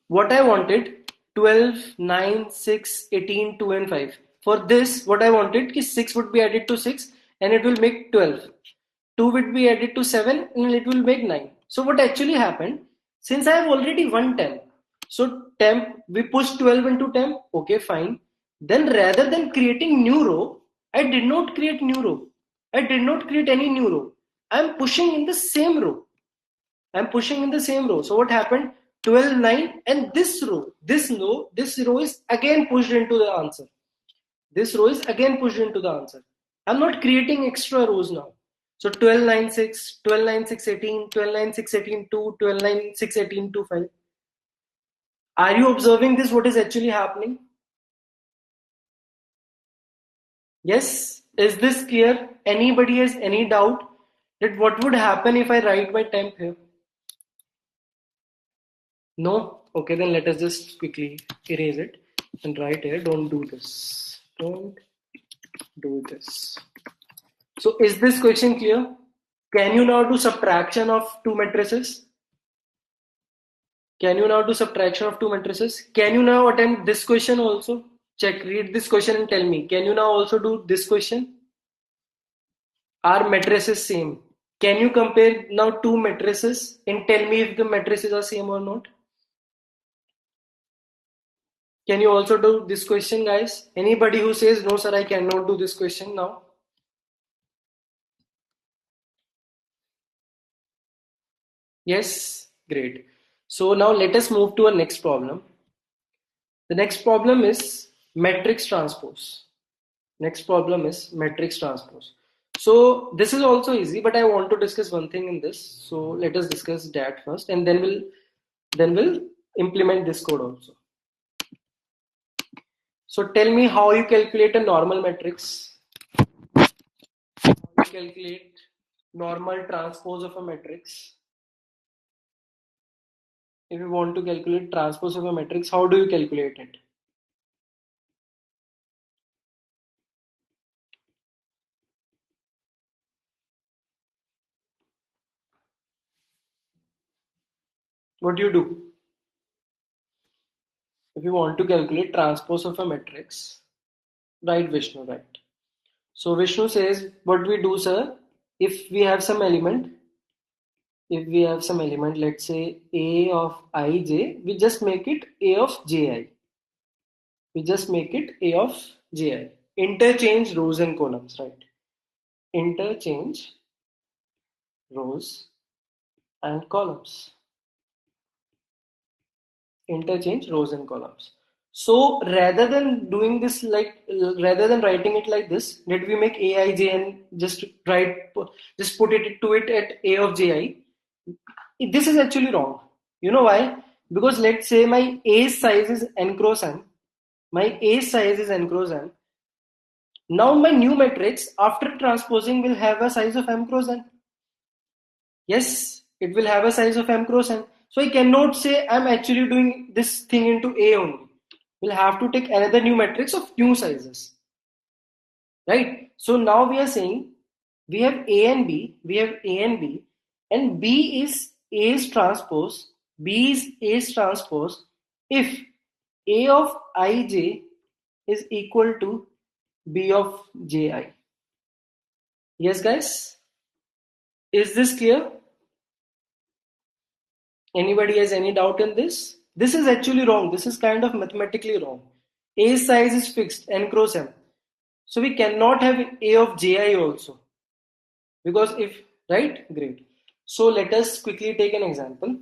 What I wanted 12, 9, 6, 18, 2 and 5. For this, what I wanted is 6 would be added to 6 and it will make 12. 2 would be added to 7 and it will make 9. So what actually happened, since I have already one temp, so temp, we push 12 into temp, okay, fine. Then rather than creating new row, I did not create new row. I did not create any new row. I am pushing in the same row. I'm pushing in the same row. So what happened? 12, 9, and this row is again pushed into the answer. This row is again pushed into the answer. I'm not creating extra rows now. So 12, 9, 6, 12, 9, 6, 18, 12, 9, 6, 18, 2, 12, 9, 6, 18, 2, 5. Are you observing this? What is actually happening? Yes? Is this clear? Anybody has any doubt that what would happen if I write my temp here? No? Okay, then let us just quickly erase it and write here, don't do this. Don't do this. So is this question clear? Can you now do subtraction of two matrices? Can you now do subtraction of two matrices? Can you now attempt this question also? Check, read this question and tell me. Can you now also do this question? Are matrices same? Can you compare now two matrices and tell me if the matrices are same or not? Can you also do this question, guys? Anybody who says, no, sir, I cannot do this question now? Yes, great. So now let us move to our next problem. The next problem is matrix transpose. Next problem is matrix transpose. So this is also easy, but I want to discuss one thing in this. So let us discuss that first, and then we'll implement this code also. So tell me how you calculate a normal matrix. How you calculate normal transpose of a matrix. If you want to calculate transpose of a matrix, how do you calculate it? What do you do? If you want to calculate transpose of a matrix, right, Vishnu, right? So Vishnu says, what we do, sir, if we have some element, let's say A of ij, we just make it A of ji. We just make it A of ji. Interchange rows and columns, right? Interchange rows and columns. Interchange rows and columns. So rather than doing this rather than writing it like this, let we make aij and just put it to it at A of ji. This is actually wrong. You know why? Because let's say my A size is n cross n. My A size is n cross n. Now my new matrix after transposing will have a size of m cross n. Yes, it will have a size of m cross n. So I cannot say I'm actually doing this thing into A only. We'll have to take another new matrix of new sizes. Right? So now we are saying we have A and B, and B is A's transpose, B is A's transpose if A of ij is equal to B of ji. Yes, guys? Is this clear? Anybody has any doubt in this? This is actually wrong. This is kind of mathematically wrong. A size is fixed, n cross m. So we cannot have A of Ji also. Because if, right? Great. So let us quickly take an example.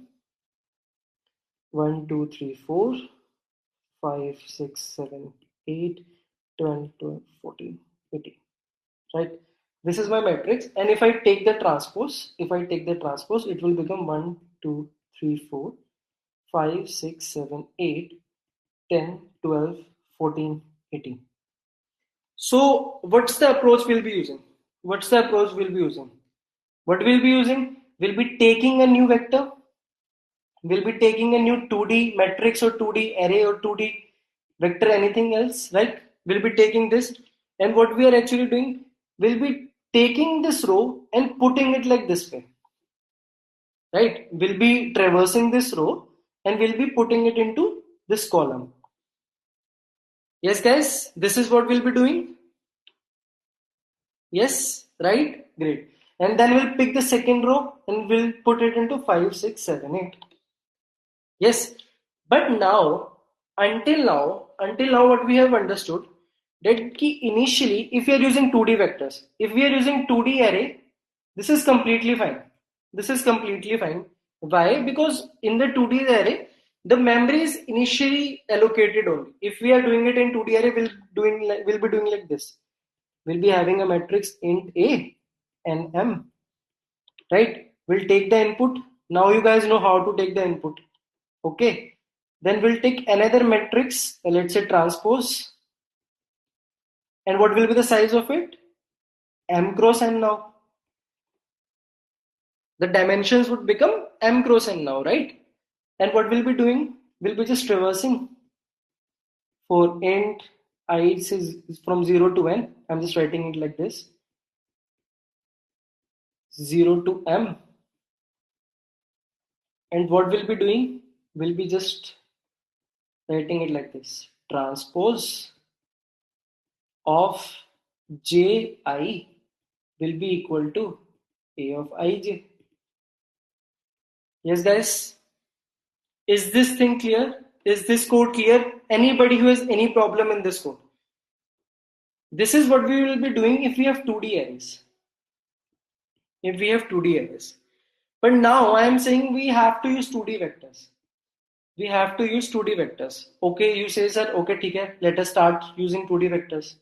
1, 2, 3, 4, 5, 6, 7, 8, 12, 14, 18. Right? This is my matrix. And if I take the transpose, it will become 1, 2, 3, 4, 5, 6, 7, 8, 10, 12, 14, 18. So what's the approach we'll be using? What we'll be using? We'll be taking a new vector. We'll be taking a new 2D matrix or 2D array or 2D vector, anything else, right? We'll be taking this, and what we are actually doing, we'll be taking this row and putting it like this way, right? We'll be traversing this row and we'll be putting it into this column. Yes, guys, this is what we'll be doing. Yes, right? Great. And then we'll pick the second row and we'll put it into 5, 6, 7, 8. Yes, but now, until now, what we have understood that initially, if we are using 2D vectors, if we are using 2D array, this is completely fine. This is completely fine. Why? Because in the 2D array, the memory is initially allocated only. If we are doing it in 2D array, we'll be doing like this. We'll be having a matrix int A and M. Right? We'll take the input. Now you guys know how to take the input. Okay. Then we'll take another matrix, let's say transpose. And what will be the size of it? M cross n now. The dimensions would become M cross n now, right? And what we'll be doing? We'll be just traversing for int I is from 0 to n. I'm just writing it like this. 0 to m. And what we'll be doing? We'll be just writing it like this. Transpose of ji will be equal to A of ij. Yes, guys? Is this thing clear? Is this code clear? Anybody who has any problem in this code? This is what we will be doing if we have 2D arrays. If we have 2D arrays. But now I am saying we have to use 2D vectors. We have to use 2D vectors. Okay, you say, sir, okay, okay, let us start using 2D vectors.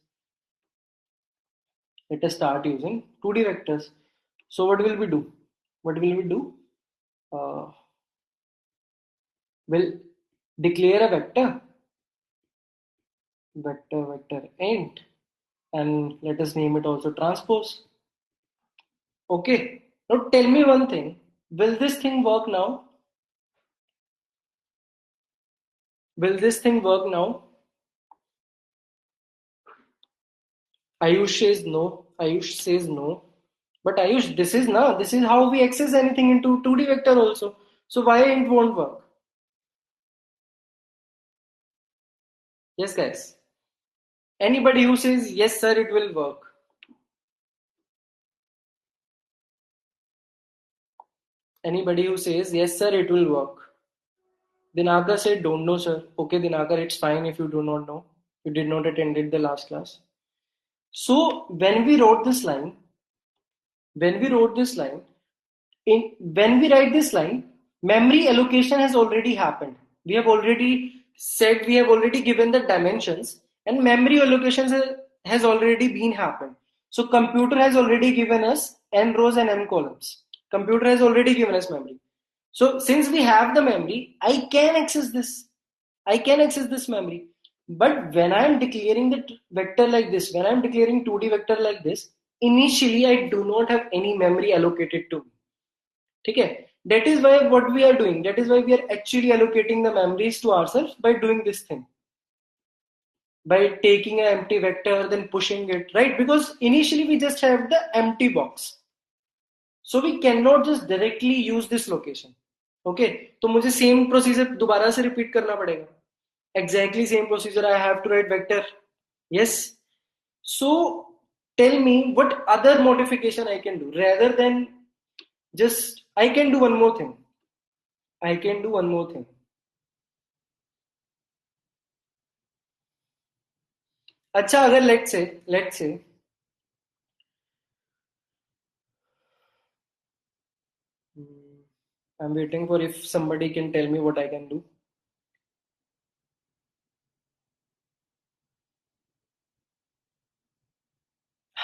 Let us start using 2D vectors. So what will we do? What will we do? We'll declare a vector int, and let us name it also transpose. Okay, now tell me one thing. Will this thing work now? Will this thing work now? Ayush says no. Ayush says no. But Ayush, this is how we access anything into 2D vector also. So why it won't work? Yes, guys. Anybody who says yes, sir, it will work. Anybody who says yes, sir, it will work. Dinakar said don't know, sir. Okay, Dinakar, it's fine if you do not know. You did not attend the last class. So when we wrote this line, when we write this line, memory allocation has already happened. We have already given the dimensions, and memory allocations has already been happened. So computer has already given us n rows and n columns. Computer has already given us memory. So since we have the memory, I can access this memory. But when I am declaring the vector like this, when I am declaring 2D vector like this, initially I do not have any memory allocated to me. Okay? That is why what we are doing, that is why we are actually allocating the memories to ourselves by doing this thing. By taking an empty vector, then pushing it, right? Because initially we just have the empty box. So we cannot just directly use this location. Okay? तो मुझे same procedure दोबारा से repeat करना पड़ेगा. Exactly same procedure I have to write vector. Yes. So tell me what other modification I can do rather than just I can do one more thing. I can do one more thing. अच्छा, अगर let's say I'm waiting for if somebody can tell me what I can do.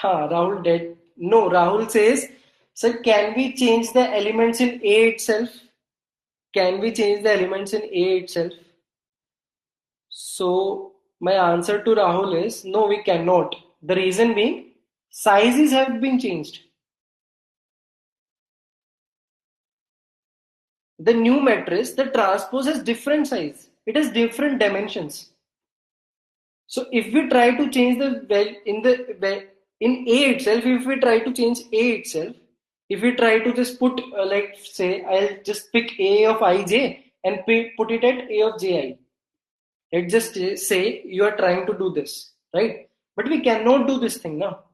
Rahul did. No, Rahul says, sir, can we change the elements in A itself? Can we change the elements in A itself? So my answer to Rahul is no, we cannot. The reason being sizes have been changed. The new matrix, the transpose has different size. It has different dimensions. So if we try to change in A itself, if we try to change A itself, if we try to just put like say I'll just pick A of ij and put it at A of ji. Let's just say you are trying to do this, right? But we cannot do this thing now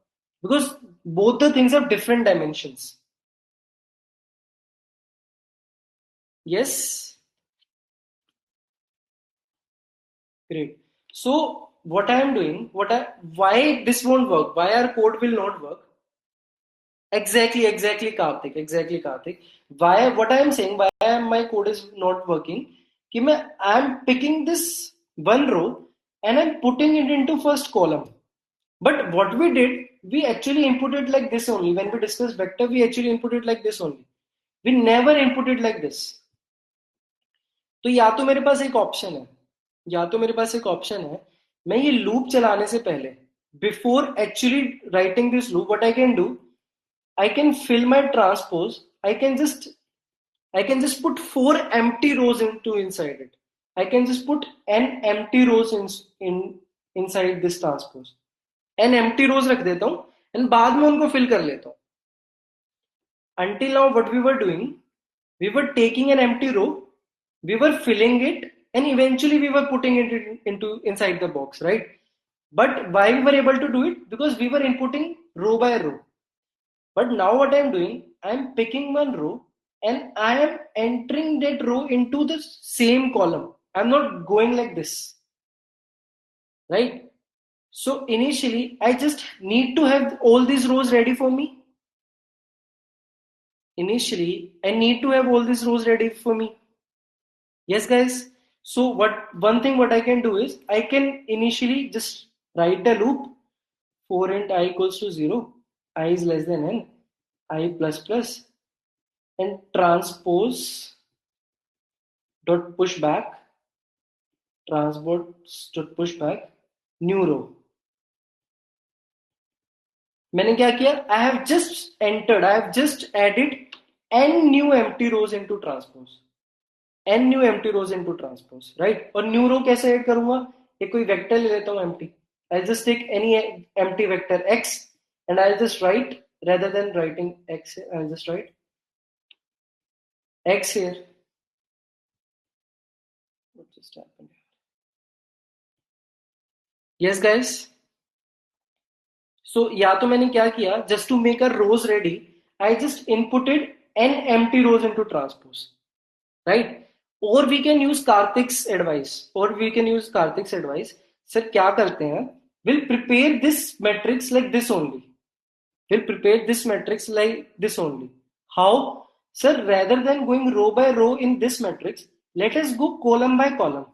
because both the things have different dimensions. Yes, great. So what I am doing, why this won't work, why our code will not work? Exactly, Karthik. Exactly, Karthik. Why? What I am saying? Why my code is not working? I am picking this one row and I'm putting it into first column. But what we did, we actually inputted like this only. When we discuss vector, we actually inputted like this only. We never inputted like this. तो या तो मेरे पास एक option है, मैं ये loop चलाने से पहले, before actually writing this loop, what I can do, I can fill my transpose. I can just put 4 empty rows into inside it. I can just put n empty rows in inside this transpose. N empty rows रख देता हूँ and बाद में उनको fill कर लेता हूँ. Until now, what we were doing, we were taking an empty row, we were filling it, and eventually we were putting it into inside the box, right? But why we were able to do it? Because we were inputting row by row. But now what I am doing, I am picking one row and I am entering that row into the same column. I am not going like this, right? So initially, I just need to have all these rows ready for me. Initially, I need to have all these rows ready for me. Yes, guys. So one thing what I can do is I can initially just write a loop for int I equals to 0, I is less than n, I plus plus, and transpose dot push back, transpose dot push back, new row. मैंने क्या किया? I have just added n new empty rows into transpose. n new empty rows into transpose, right? और new row कैसे add करूंगा? एक कोई vector ले लेता हूँ empty. I'll just take any empty vector x and I'll just write, rather than writing x, I'll just write x here. What just happened? Yes, guys. So या तो मैंने क्या किया? Just to make a rows ready, I just inputted n empty rows into transpose, right? Or we can use Karthik's advice. Sir, क्या करते हैं? We'll prepare this matrix like this only. How? Sir, rather than going row by row in this matrix, let us go column by column.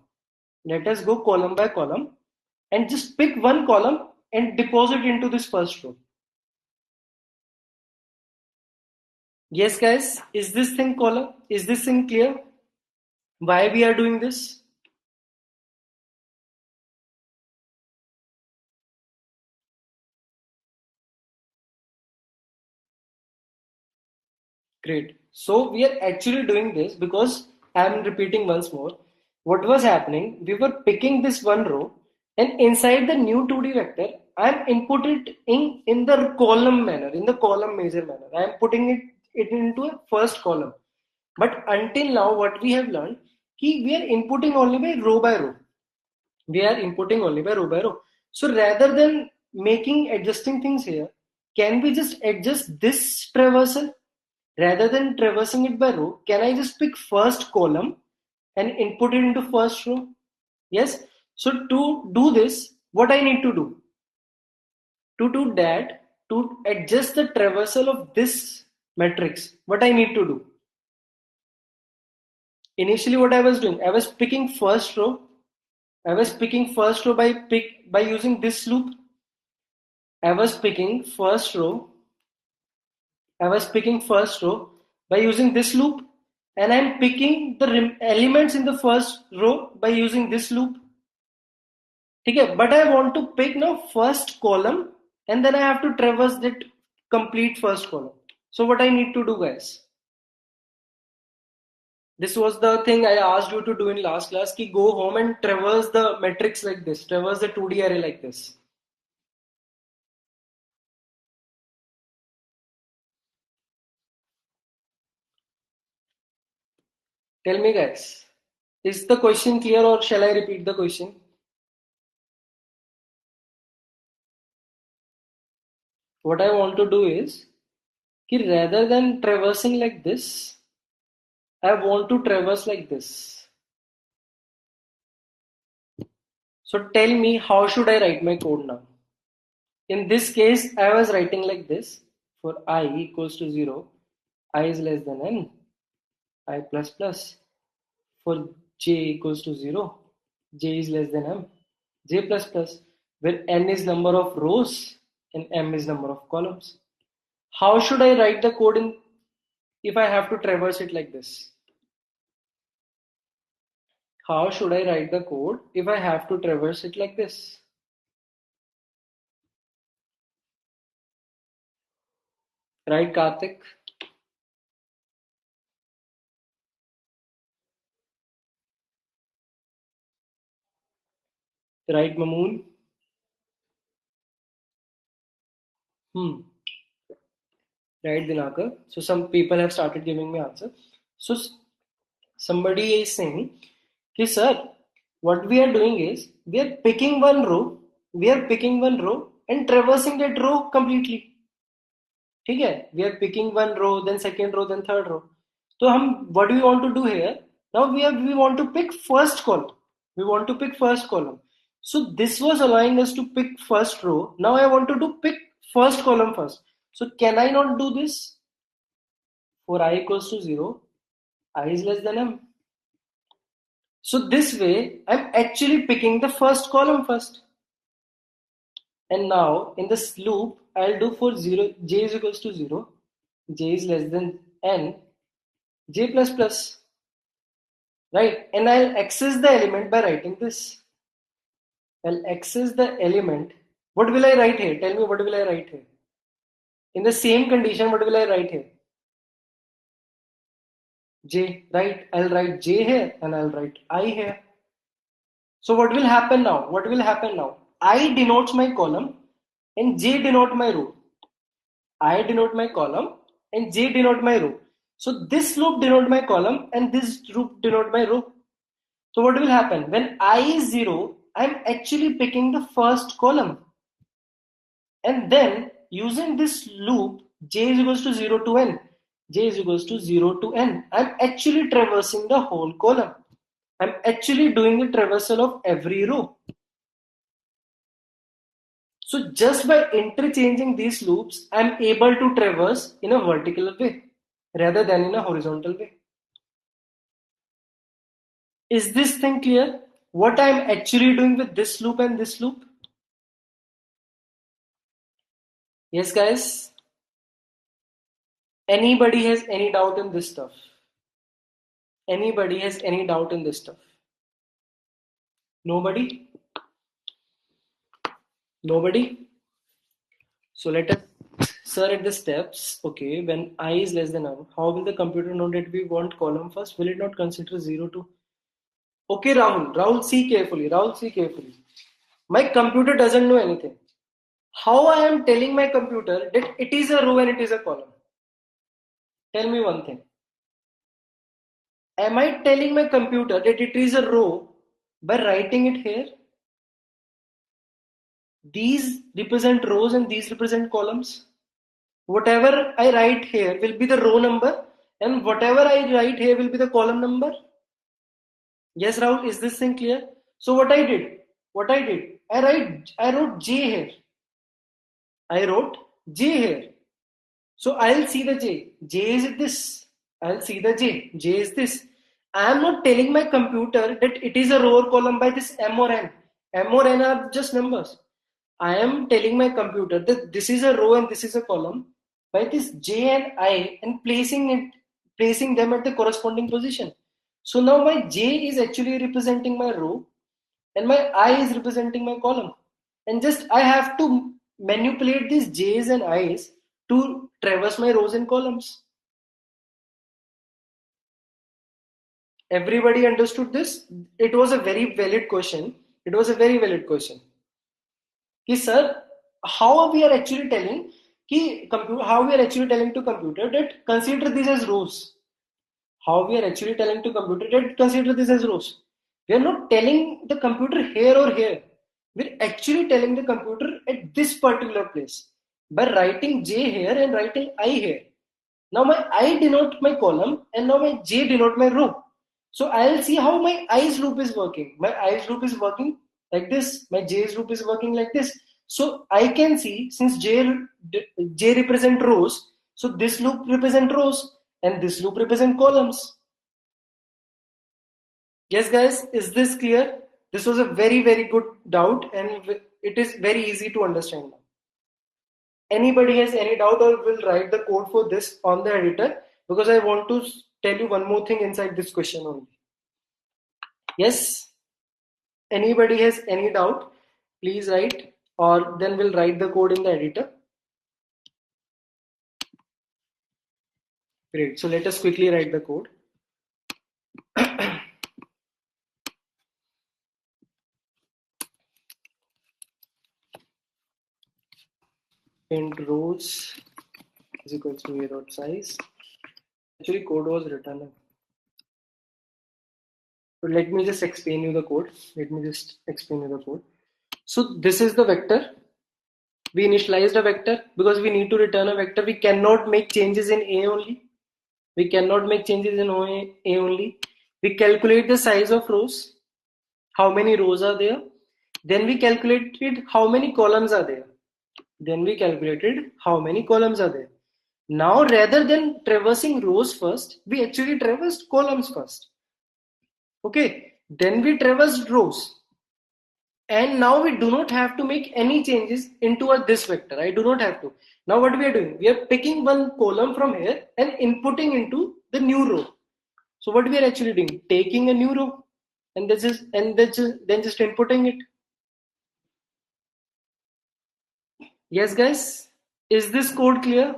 And just pick one column and deposit into this first row. Yes, guys, is this thing clear? Why we are doing this? Great. So we are actually doing this because I am repeating once more. What was happening? We were picking this one row, and inside the new 2D vector, I am inputting in the column manner, in the column major manner. I am putting it into a first column. But until now, what we have learned, we are inputting only by row by row. So rather than adjusting things here, can we just adjust this traversal? Rather than traversing it by row, can I just pick first column and input it into first row? Yes. So to do this, what I need to do? To do that, to adjust the traversal of this matrix, what I need to do? Initially, what I was doing, I was picking first row. I was picking first row by using this loop. I was picking first row. I was picking first row by using this loop, and I'm picking the elements in the first row by using this loop. Okay, but I want to pick now first column, and then I have to traverse that complete first column. So what I need to do, guys? This was the thing I asked you to do in last class. Ki go home and traverse the matrix like this, traverse the 2D array like this. Tell me, guys, is the question clear or shall I repeat the question? What I want to do is, ki rather than traversing like this, I want to traverse like this. So tell me, how should I write my code now? In this case, I was writing like this. For I equals to 0, I is less than n, I plus plus. For j equals to 0, j is less than m, j plus plus, where n is number of rows and m is number of columns. How should I write the code in if I have to traverse it like this? How should I write the code if I have to traverse it like this? Right, Karthik? Right, Mamoon? Hmm. Right, Dinakar? So some people have started giving me answer. So somebody is saying, "Hey sir, what we are doing is we are picking one row and traversing that row completely. ठीक है? We are picking one row, then second row, then third row. So what do we want to do here? Now we want to pick first column. We want to pick first column. So this was allowing us to pick first row. Now I want to do pick first column first. So can I not do this? For I equals to 0, I is less than m. So this way, I'm actually picking the first column first. And now in this loop, I'll do for 0, j is equals to 0, j is less than n, j plus plus, right? And I'll access the element by writing this. I'll access the element. What will I write here? Tell me, what will I write here? In the same condition, what will I write here? J, right? I'll write j here and I'll write I here. So what will happen now? What will happen now? I denotes my column and j denote my row. I denote my column and j denote my row. So this loop denote my column and this loop denote my row. So what will happen? When I is 0, I'm actually picking the first column. And then using this loop, j is equals to 0 to n. J is equals to 0 to n. I'm actually traversing the whole column. I'm actually doing the traversal of every row. So just by interchanging these loops, I'm able to traverse in a vertical way rather than in a horizontal way. Is this thing clear? What I'm actually doing with this loop and this loop? Yes, guys? Anybody has any doubt in this stuff? Anybody has any doubt in this stuff? Nobody? Nobody? So let us select the steps. Okay, when I is less than n, how will the computer know that we want column first? Will it not consider 0 to? Okay, Rahul. Rahul, see carefully. Rahul, see carefully. My computer doesn't know anything. How I am telling my computer that it is a row and it is a column? Tell me one thing. Am I telling my computer that it is a row by writing it here? These represent rows and these represent columns. whatever I write here will be the row number, and whatever I write here will be the column number. Yes, Rahul, is this thing clear? So what I did, I wrote J here. I wrote J here. So I'll see the J. J is this. I'll see the J. J is this. I am not telling my computer that it is a row or column by this M or N. M or N are just numbers. I am telling my computer that this is a row and this is a column by this J and I, and placing them at the corresponding position. So now my J is actually representing my row and my I is representing my column. And just I have to manipulate these J's and I's to traverse my rows and columns. Everybody understood this? It was a very valid question. It was a very valid question. Ki sir, how we are actually telling to computer that consider these as rows? How we are actually telling to computer that consider this as rows? We are not telling the computer here or here. We're actually telling the computer at this particular place by writing J here and writing I here. Now my I denote my column and now my J denote my row. So I'll see how my I's loop is working. My I's loop is working like this. My J's loop is working like this. So I can see, since J represent rows, so this loop represent rows and this loop represent columns. Yes guys, is this clear? This was a very, very good doubt and it is very easy to understand now. Anybody has any doubt or will write the code for this on the editor, because I want to tell you one more thing inside this question only. Yes? Anybody has any doubt? Please write, or then we'll write the code in the editor. Great. So let us quickly write the code. Int rows is equal to a.size. Actually, code was written. So let me just explain you the code. So this is the vector. We initialized a vector because we need to return a vector. We cannot make changes in A only. We calculate the size of rows. How many rows are there? Then we calculated how many columns are there. Now, rather than traversing rows first, we actually traversed columns first. Okay, then we traversed rows. And now we do not have to make any changes into this vector. I do not have to. Now what we are doing? We are picking one column from here and inputting into the new row. So what we are actually doing? Taking a new row and then just inputting it. Yes guys, is this code clear?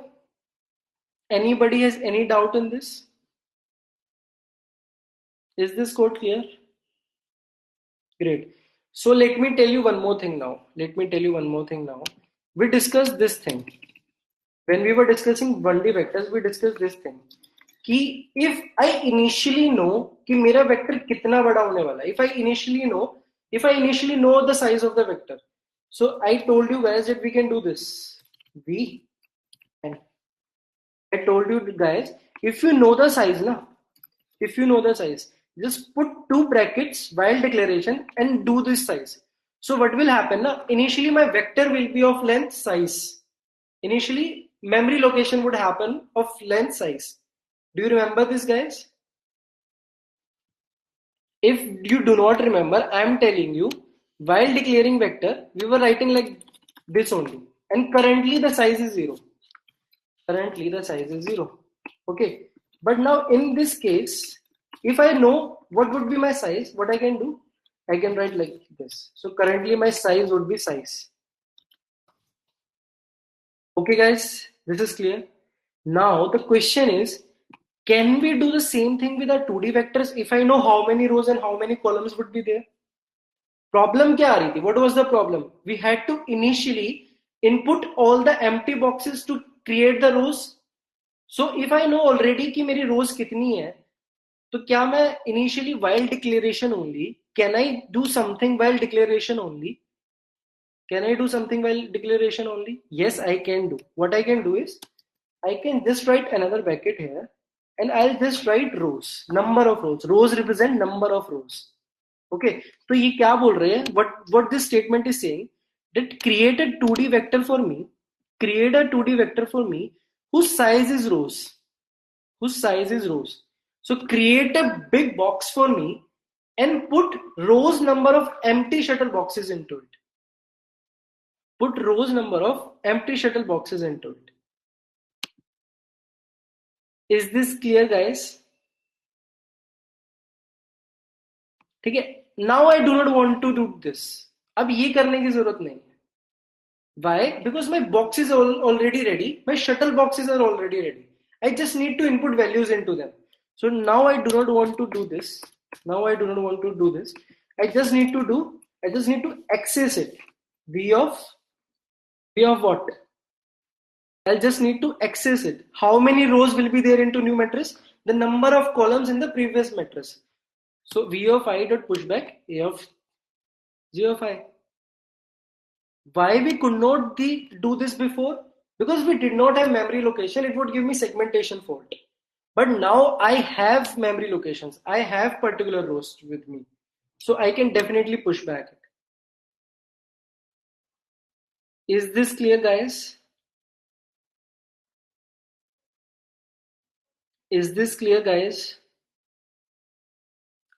Anybody has any doubt in this? Is this code clear? Great. So let me tell you one more thing now. We discussed this thing. When we were discussing 1D vectors, we discussed this thing. कि if I initially know कि मेरा vector कितना बड़ा होने वाला है, if I initially know the size of the vector, so I told you guys that we can do this. I told you guys, if you know the size, just put 2 brackets while declaration and do this size. So what will happen? Initially my vector will be of length size. Initially memory location would happen of length size. Do you remember this guys? If you do not remember, I am telling you, while declaring vector, we were writing like this only. And currently the size is 0. Okay. But now in this case, if I know what would be my size, what I can do? I can write like this. So currently my size would be size. Okay guys, this is clear. Now the question is, can we do the same thing with our 2D vectors if I know how many rows and how many columns would be there? Problem kya aa rahi thi? What was the problem? We had to initially input all the empty boxes to create the rows. So if I know already कि मेरी rows कितनी है, तो क्या मैं initially while declaration only, can I do something while declaration only? Yes, I can do. What I can do is, I can just write another bracket here and I'll just write rows, number of rows. Rows represent number of rows. Okay, so ये क्या बोल रहे हैं? What this statement is saying that create a 2D vector for me, create a 2D vector for me whose size is rows, whose size is rows. So create a big box for me and put rows number of empty shuttle boxes into it. Put rows number of empty shuttle boxes into it. Is this clear, guys? ठीक है. Now I do not want to do this. अब ये करने की जरूरत नहीं है. Why? Because my box is already ready. My shuttle boxes are already ready. I just need to input values into them. So now I do not want to do this. Now I do not want to do this. I just need to access it. V of what? I'll just need to access it. How many rows will be there into new matrix? The number of columns in the previous matrix. So V of I dot pushback A of G of I. Why we could not do this before? Because we did not have memory location. It would give me segmentation fault. But now I have memory locations. I have particular rows with me. So I can definitely push back. Is this clear, guys? Is this clear, guys?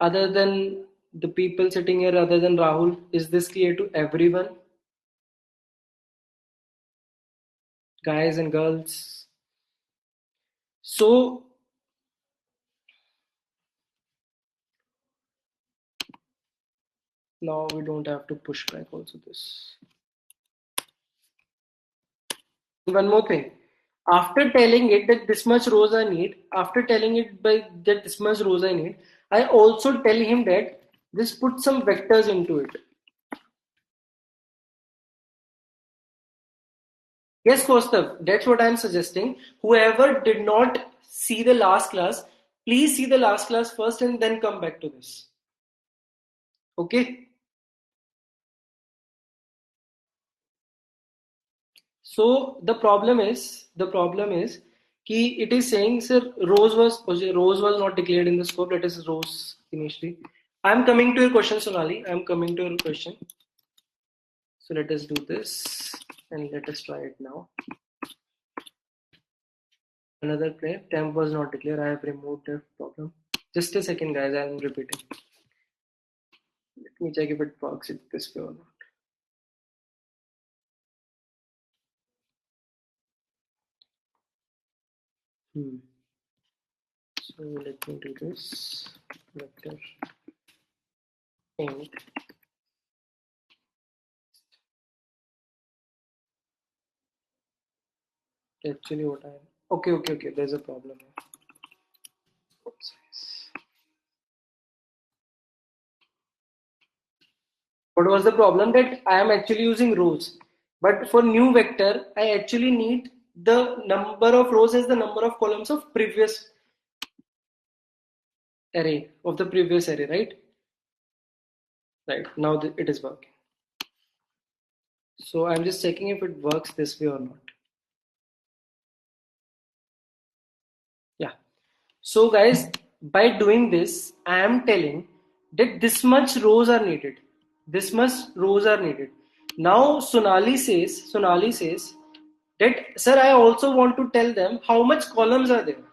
Other than the people sitting here, other than Rahul, is this clear to everyone? Guys and girls. So now we don't have to push back also this. One more thing. After telling it that this much rows I need, after telling it that this much rows I need, I also tell him that just put some vectors into it. Yes, Kaustav, that's what I'm suggesting. Whoever did not see the last class, please see the last class first and then come back to this. Okay? So the problem is कि it is saying, sir, rows was not declared in the scope. Let us rows initially. I'm coming to your question, Sonali. I'm coming to your question. So let us do this and let us try it now. Another play. Temp was not declared. I have removed the problem. Just a second, guys. I'm repeating. Let me check if it works this way or not. So let me do this. Vector int. Actually, what I am. Okay. There's a problem here. What was the problem? That I am actually using rows, but for new vector, I actually need the number of rows as the number of columns of previous array, right? Right, now it is working. So I'm just checking if it works this way or not. Yeah. So guys, by doing this, I am telling that this much rows are needed. This much rows are needed. Now Sonali says that, sir, I also want to tell them how much columns are there.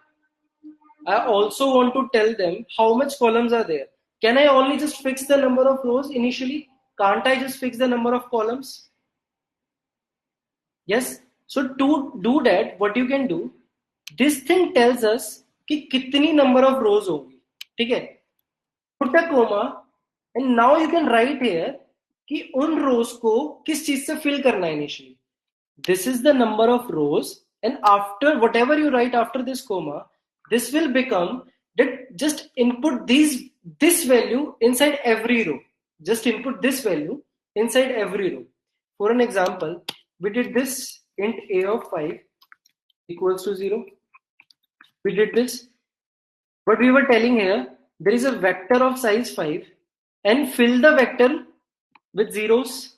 I also want to tell them how much columns are there. Can I only just fix the number of rows initially? Can't I just fix the number of columns? Yes. So to do that, what you can do, this thing tells us कि कितनी number of rows होगी. ठीक है? Put a comma and now you can write here कि उन rows को किस चीज से fill करना है initially. This is the number of rows and after whatever you write after this comma, this will become that just input this value inside every row. Just input this value inside every row. For an example, we did this int a of 5 equals to 0. We did this. But we were telling here, there is a vector of size 5 and fill the vector with zeros.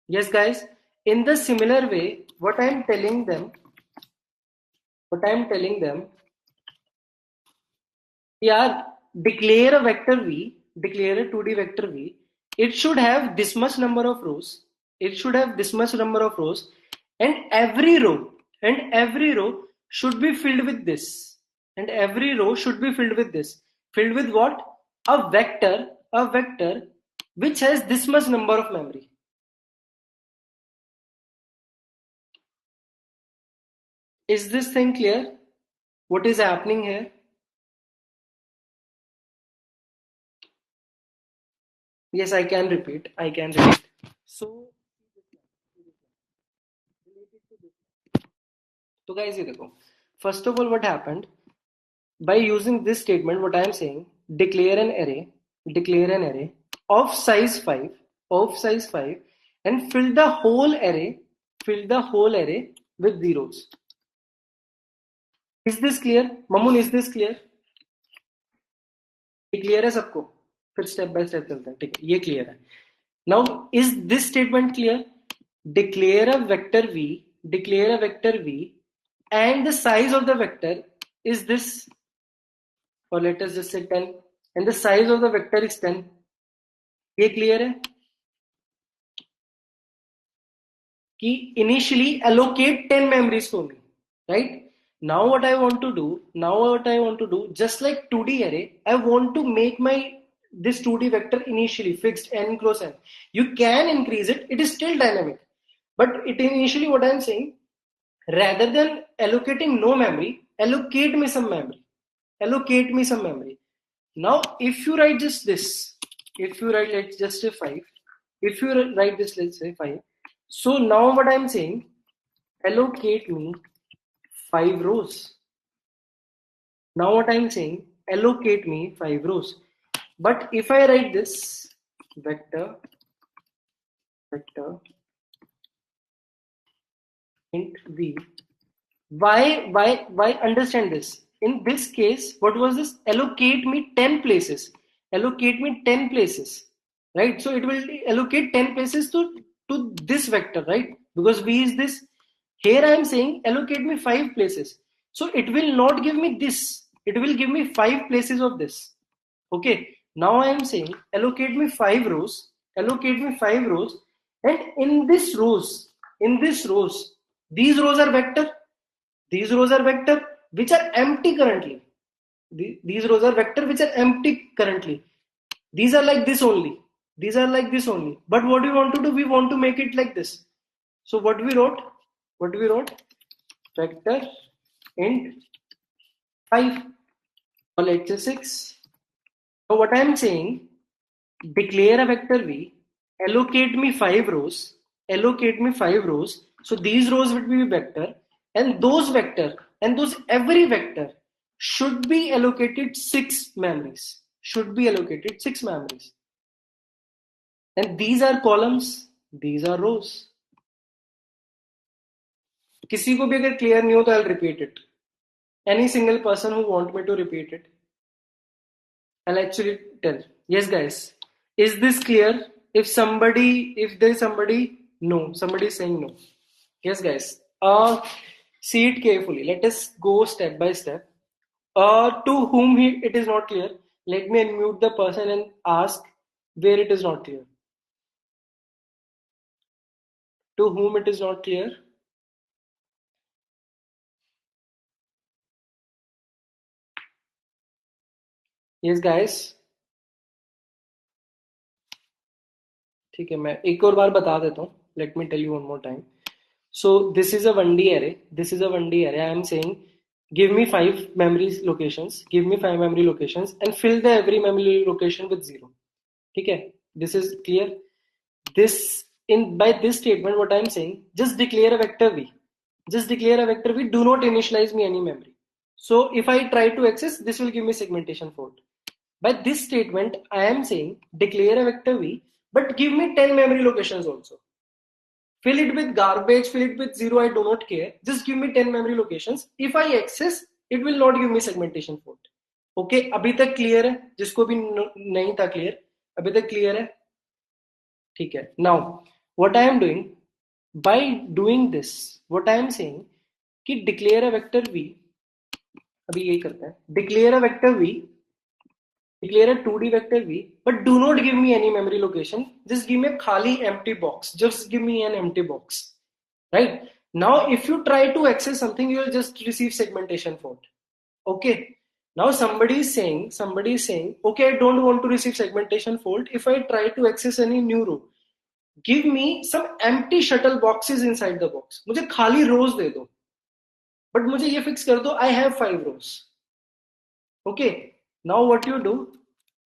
Yes, guys. In the similar way, what I am telling them what I am telling them, yeah, declare a vector v, declare a 2D vector v. It should have this much number of rows. It should have this much number of rows, and every row should be filled with this, and every row should be filled with this. Filled with what? A vector which has this much number of memory. Is this thing clear? What is happening here? Yes, I can repeat. I can repeat. So, guys, ये देखो. First of all, what happened? By using this statement, what I am saying, declare an array of size 5, and fill the whole array with zeros. Is this clear? Mamun, is this clear? ये clear है सबको? फिर step by step चलते हैं. ठीक है, ये clear है. Now, is this statement clear? Declare a vector v, and the size of the vector is this, or let us just say 10, and the size of the vector is 10. ये clear है? कि initially allocate 10 memories for me, right? Now what I want to do, just like 2D array, I want to make this 2D vector initially fixed n cross n. You can increase it, it is still dynamic. But it initially, what I am saying, rather than allocating no memory, allocate me some memory. Now, if you write just this, let's just say 5. If you write this, let's say 5. So now what I'm saying, allocate me 5 rows. Now what I'm saying, allocate me 5 rows. But if I write this vector int v, why understand this? In this case, what was this? Allocate me 10 places. Right? So it will allocate 10 places to this vector, right? Because v is this. Here I am saying allocate me 5 places. So it will not give me this. It will give me 5 places of this. Okay. Now I am saying allocate me 5 rows. And in these rows, these rows are vector. Which are empty currently. These rows are vector which are empty currently. These are like this only. But what we want to do, we want to make it like this. So what we wrote? Vector int 5, or let's say 6. So what I am saying, declare a vector v, allocate me 5 rows. So these rows will be vector, and every vector should be allocated 6 memories. And these are columns, these are rows. किसी को भी अगर clear नहीं हो तो I'll repeat it. Any single person who want me to repeat it, I'll actually tell. Yes, guys. Is this clear? If there is somebody, no. Somebody is saying no. Yes, guys. See it carefully. Let us go step by step. To whom it is not clear, let me unmute the person and ask where it is not clear. To whom it is not clear? Yes, guys. ठीक है, मैं एक और बार बता देता हूँ. Let me tell you one more time. So this is a 1D array. I am saying give me 5 memory locations. And fill the every memory location with 0. Okay, this is clear. By this statement, what I am saying, just declare a vector v. Do not initialize me any memory. So if I try to access, this will give me segmentation fault. By this statement, I am saying declare a vector v, but give me 10 memory locations also. Fill it with garbage, fill it with 0, I do not care. Just give me 10 memory locations. If I access, it will not give me segmentation fault. Okay, अभी तक clear है? जिसको भी नहीं था clear, अभी तक clear है? ठीक है. Now, what I am doing, by doing this, what I am saying, कि डिक्लेयर अ वेक्टर v, अभी यही करते हैं, declare a vector v, declare a 2D vector v, but do not give me any memory location, just give me a khali empty box, just give me an empty box, right? Now if you try to access something, you will just receive segmentation fault. Okay, now somebody is saying, okay, I don't want to receive segmentation fault. If I try to access any new row, give me some empty shuttle boxes inside the box, मुझे खाली rows दे दो, but मुझे ये fix कर दो I have 5 rows. Okay, now what you do,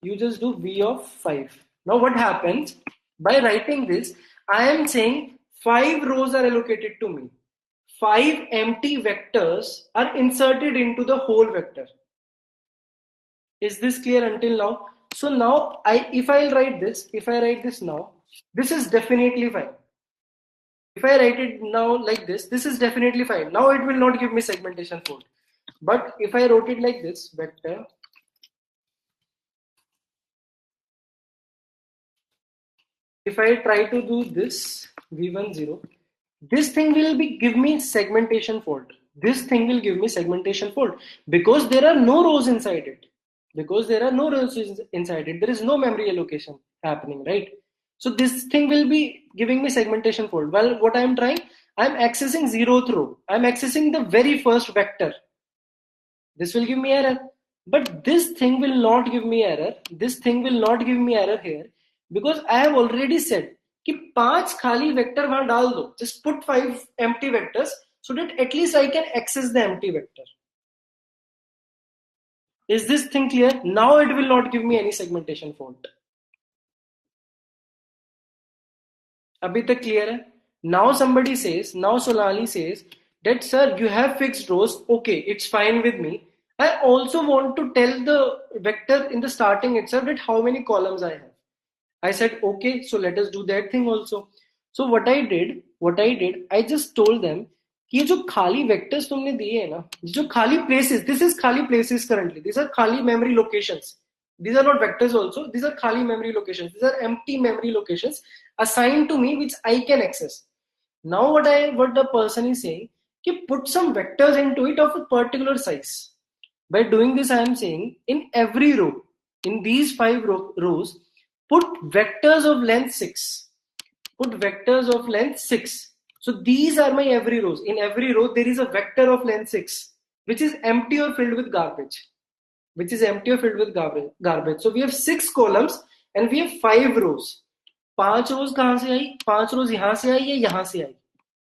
you just do v of 5. Now what happens, by writing this, I am saying 5 rows are allocated to me, 5 empty vectors are inserted into the whole vector. Is this clear until now? So now if I write this now, this is definitely fine. If I write it now like this is definitely fine. Now it will not give me segmentation fault. But if I wrote it like this, vector, if I try to do this v10, this thing will give me segmentation fault. This thing will give me segmentation fault because there are no rows inside it. There is no memory allocation happening, right? So this thing will be giving me segmentation fault. Well, what I am trying, I am accessing 0th row. I am accessing the very first vector. This will give me error. But this thing will not give me error. This thing will not give me error here because I have already said कि 5 खाली vector वहां डाल दो. Just put 5 empty vectors so that at least I can access the empty vector. Is this thing clear? Now it will not give me any segmentation fault. अभी तक clear है? Now somebody says, now Sonali says that sir, you have fixed rows. Okay, it's fine with me. I also want to tell the vector in the starting itself that how many columns I have. I said, okay, so let us do that thing also. So what I did, I just told them कि ये जो खाली vectors तुमने दिए है ना, जो खाली places, this is खाली places currently. These are खाली memory locations. These are not vectors also. These are खाली memory locations. These are empty memory locations assigned to me which I can access. Now what the person is saying, कि put some vectors into it of a particular size. By doing this, I am saying in every row, in these 5 rows, put vectors of length 6. Put vectors of length 6. So these are my every rows. In every row, there is a vector of length 6, which is empty or filled with garbage. Garbage. So we have 6 columns and we have 5 rows. 5 rows कहां से आई? 5 rows यहां से आई या यहां से आई?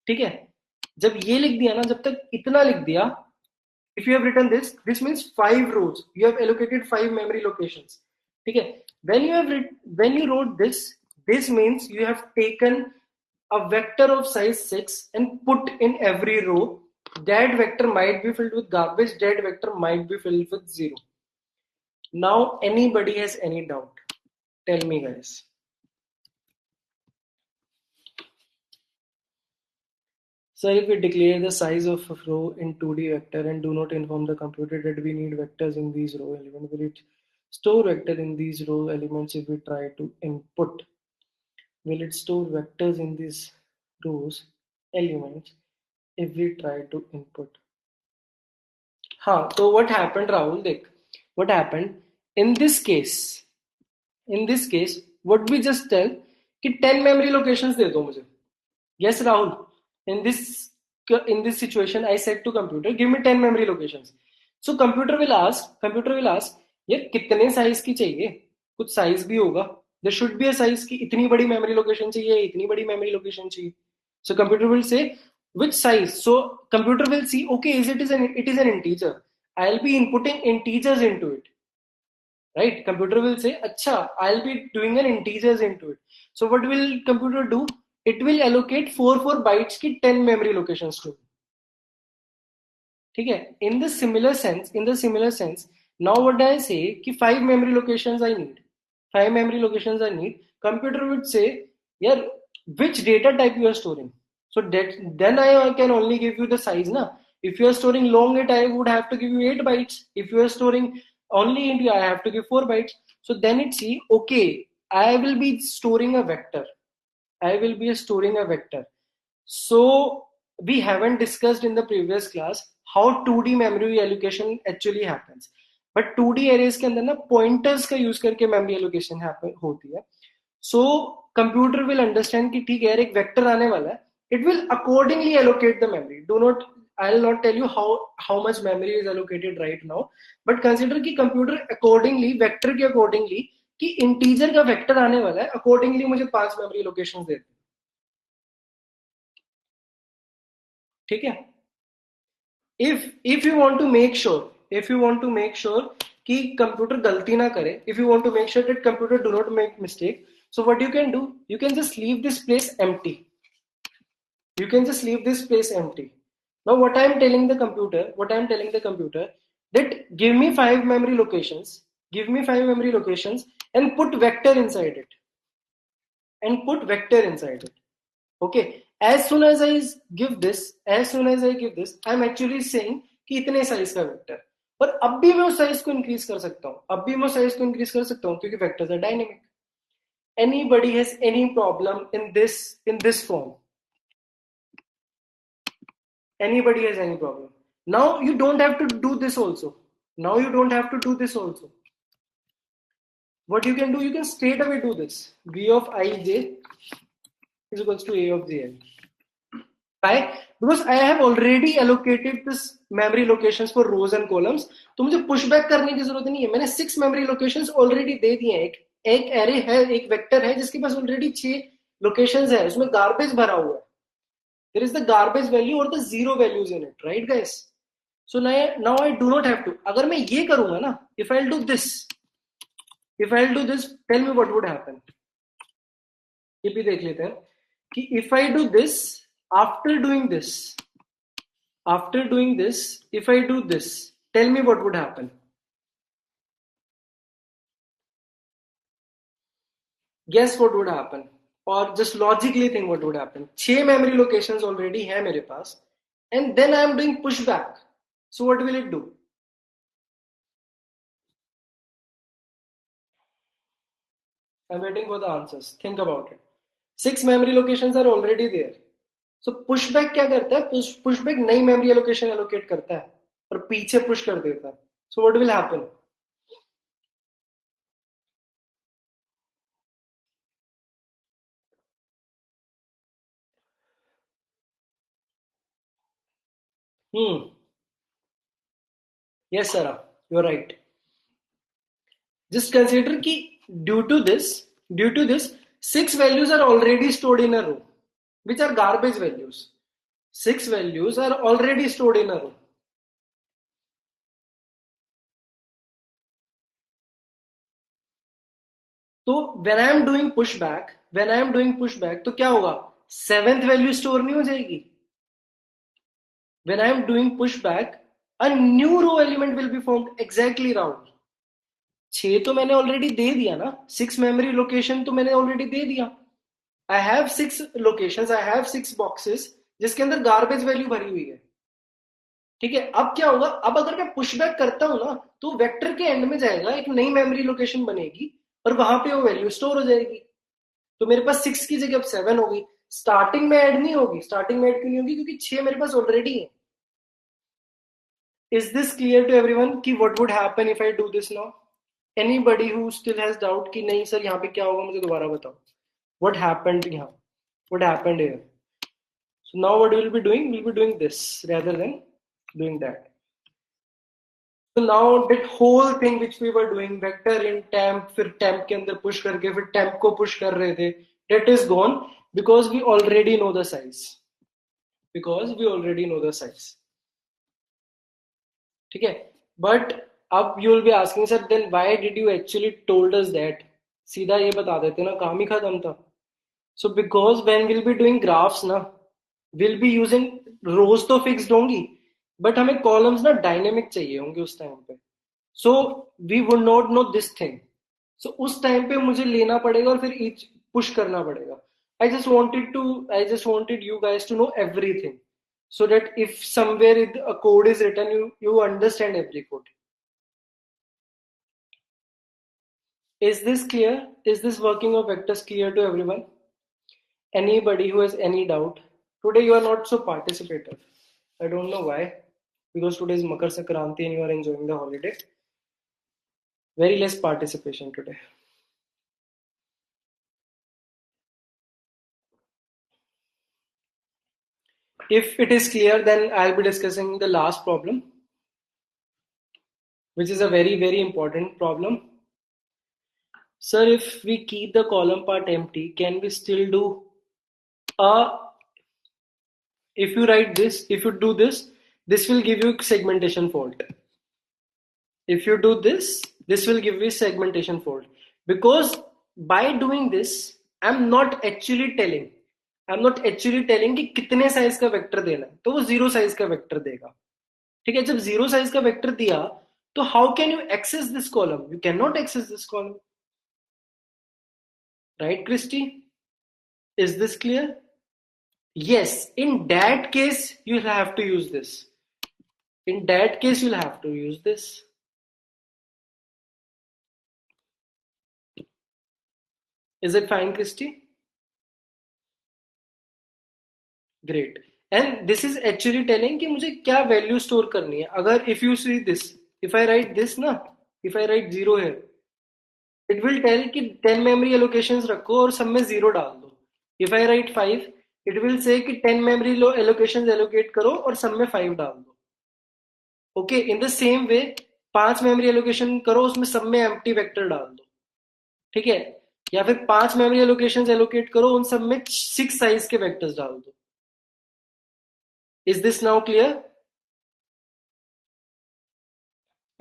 ठीक है, जब ये लिख दिया ना, जब तक इतना लिख दिया, if you have written this means 5 rows. You have allocated 5 memory locations. Okay. When you wrote this means you have taken a vector of size 6 and put in every row. That vector might be filled with garbage. That vector might be filled with 0. Now, anybody has any doubt? Tell me, guys. So if we declare the size of a row in 2D vector and do not inform the computer that we need vectors in these row elements, will it store vector in these row elements if we try to input? Will it store vectors in these rows elements if we try to input? So what happened, Rahul? What happened in this case? What we just tell कि 10 memory locations दे दो मुझे. Yes, Rahul. In this situation, I said to computer, give me 10 memory locations. So computer will ask, ये कितने size की चाहिए? कुछ size भी होगा. There should be a size की इतनी बड़ी memory location चाहिए, इतनी बड़ी memory location चाहिए. So computer will say which size. So computer will see, okay, it is an integer. I'll be inputting integers into it. Right? Computer will say, अच्छा, I'll be doing an integers into it. So what will computer do? It will allocate 4 bytes की 10 memory locations to. ठीक है? In the similar sense, now what I say कि 5 memory locations I need. Computer would say, yeah, which data type you are storing. So then I can only give you the size, na. If you are storing long int, I would have to give you 8 bytes. If you are storing only int, I have to give 4 bytes. So then it see, okay, I will be storing a vector. So we haven't discussed in the previous class how 2D memory allocation actually happens. But 2D arrays के अंदर ना pointers का use करके memory allocation होती है. So computer will understand कि ठीक है यार एक vector आने वाला है. It will accordingly allocate the memory. I'll not tell you how much memory is allocated right now, but consider कि computer accordingly vector के accordingly कि integer का vector आने वाला है, accordingly मुझे 5 memory locations देते हैं. ठीक है. if you want to make sure कि computer गलती ना करे, if you want to make sure that computer do not make mistake, so what you can do, you can just leave this place empty. Now what I am telling the computer that give me 5 memory locations and put vector inside it. Okay, as soon as I give this, I'm actually saying कि इतने size का vector, और अब भी मैं उस size को increase कर सकता हूं, क्योंकि vectors are dynamic. Anybody has any problem in this form? Anybody has any problem? Now you don't have to do this also. What you can do, you can straight away do this. V of ij is equals to a of jn. Why? Because I have already allocated this memory locations for rows and columns. तो मुझे push back करने की जरूरत नहीं है. मैंने 6 memory locations already दे दिए हैं. एक array है, एक vector है जिसके पास already 6 locations है. उसमें garbage भरा हुआ है. There is the garbage value or the zero values in it, right guys? So now I do not have to. अगर मैं ये करूंगा ना, if I'll do this, tell me what would happen. ये भी देख लेते हैं कि if I do this, after doing this, if I do this, tell me what would happen. Guess what would happen, or just logically think what would happen. 6 memory locations already है मेरे पास, and then I am doing pushback. So what will it do? I'm waiting for the answers. Think about it. 6 memory locations are already there. So pushback क्या करता है? Pushback नई memory allocation allocate करता है और पीछे push कर देता है. So what will happen? Yes, Sarah, you're right. Just consider कि due to this, 6 values are already stored in a row, which are garbage values. 6 values are already stored in a row. तो when I am doing pushback, तो क्या होगा? 7th value store नहीं हो जाएगी. When I am doing pushback, a new row element will be formed exactly round. 6 तो मैंने already दे दिया ना, 6 मेमोरी लोकेशन तो मैंने ऑलरेडी दे दिया. I have 6 locations, I have 6 boxes जिसके अंदर गार्बेज वैल्यू भरी हुई है. ठीक है, अब क्या होगा? अब अगर मैं पुशबैक करता हूं ना, तो वेक्टर के एंड में जाएगा, एक नई मेमोरी लोकेशन बनेगी और वहां पे वो वैल्यू स्टोर हो जाएगी. तो मेरे पास 6 की जगह 7 होगी. स्टार्टिंग में ऐड नहीं होगी. स्टार्टिंग में ऐड क्यों नहीं होगी? क्योंकि 6 मेरे पास ऑलरेडी है. Is this clear to everyone कि what would happen if I do this now? Anybody who still has doubt कि नहीं सर यहाँ पे क्या होगा, मुझे दोबारा बताओ. What happened यहाँ? What happened here? So now what we'll be doing? We'll be doing this rather than doing that. So now that whole thing which we were doing, vector in temp, फिर temp के अंदर push करके फिर temp को push कर रहे थे, that is gone because we already know the size. ठीक है. But अब you will be asking sir, then why did you actually told us that? सीधा ये बता देते ना, काम ही खत्म था. So because when we'll be doing graphs ना, we'll be using rows तो fixed होंगी, but हमें columns ना dynamic चाहिए होंगे उस टाइम पे. So we would not know this thing. So उस टाइम पे मुझे लेना पड़ेगा और फिर each push करना पड़ेगा. I just wanted you guys to know everything, so that if somewhere a code is written, you understand every code. Is this clear? Is this working of vectors clear to everyone? Anybody who has any doubt, Today you are not so participative. I don't know why. Because today is Makar Sankranti and you are enjoying the holiday. Very less participation today. If it is clear, then I'll be discussing the last problem, which is a very, very important problem. Sir, if we keep the column part empty, can we still do a, if you write this, if you do this, this will give you segmentation fault. If you do this will give you segmentation fault. Because by doing this, I'm not actually telling कि कितने size का vector देना है, तो वो zero size का vector देगा. ठीक है, जब जीरो साइज का वेक्टर दिया तो how can you access this column? You can not access this column. Right Christy? Is this clear? Yes, in that case you'll have to use this. In that case you'll have to use this. Is it fine, Christy? Great. And this is actually telling कि मुझे क्या value store करनी है. अगर if you see this, if I write this ना, if I write 0 here, it will tell कि 10 memory allocations रखो और सब में 0 डाल दो. If I write 5, it will say कि 10 memory allocations allocate करो और सब में 5 डाल दो. Okay, in the same way 5 memory allocation करो, उसमें सब में empty vector डाल दो. ठीक है, या फिर 5 मेमोरी एलोकेशंस एलोकेट करो, उन सब में 6 साइज के वेक्टर्स डाल दो. Is this now clear?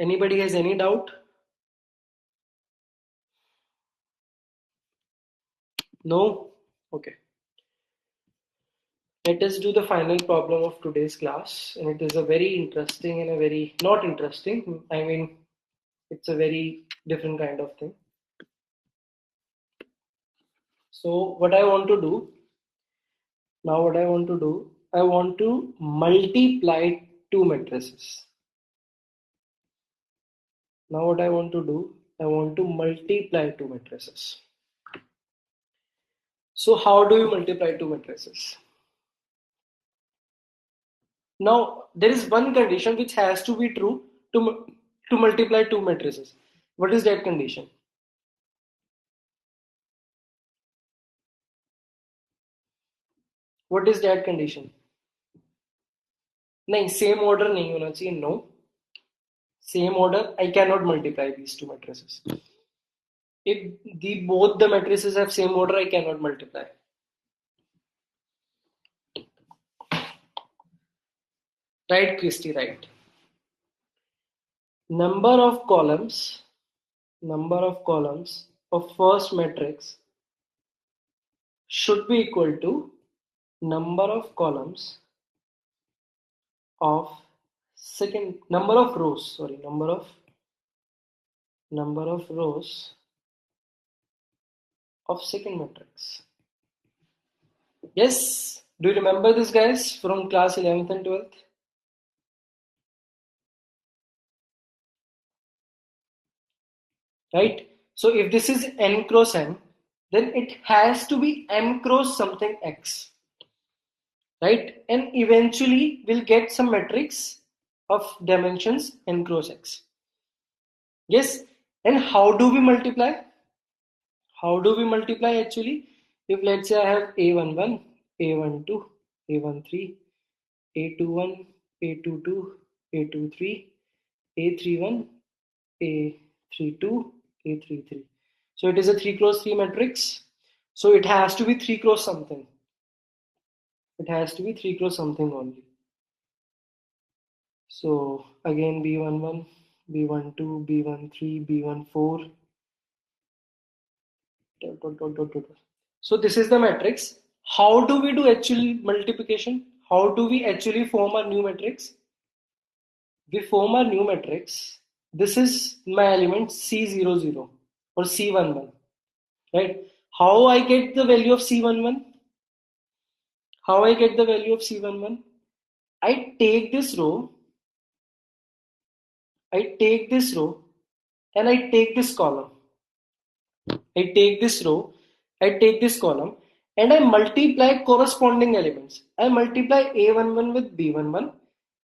Anybody has any doubt? No? Okay, let us do the final problem of today's class, and it is a very interesting and a very not interesting, I mean it's a very different kind of thing. So what I want to do now, I want to multiply two matrices. Now what I want to do, I want to multiply two matrices. So how do you multiply two matrices? Now there is one condition which has to be true to multiply two matrices. What is that condition? What is that condition? नहीं, same order नहीं होना चाहिए. No, same order. I cannot multiply these two matrices. If both the matrices have same order, I cannot multiply. Right, Christy? Right. Number of columns of first matrix should be equal to number of columns of second, number of rows of second matrix. Yes, do you remember this, guys, from class 11th and 12th? Right? So if this is n cross n, then it has to be m cross something x. Right? And eventually we'll get some matrix of dimensions n cross x. Yes? And how do we multiply? How do we multiply actually? If let's say I have a11, a12, a13, a21, a22, a23, a31, a32, a33. So it is a 3 cross 3 matrix. So it has to be 3 cross something. It has to be 3 cross something only. So again b11, b12, b13, b14. So this is the matrix. How do we do actual multiplication? How do we actually form a new matrix? We form a new matrix. This is my element C00 or C11, right? How I get the value of C11? How I get the value of C11? I take this row, and I take this column. I take this row, I take this column, and I multiply corresponding elements. I multiply A11 with B11,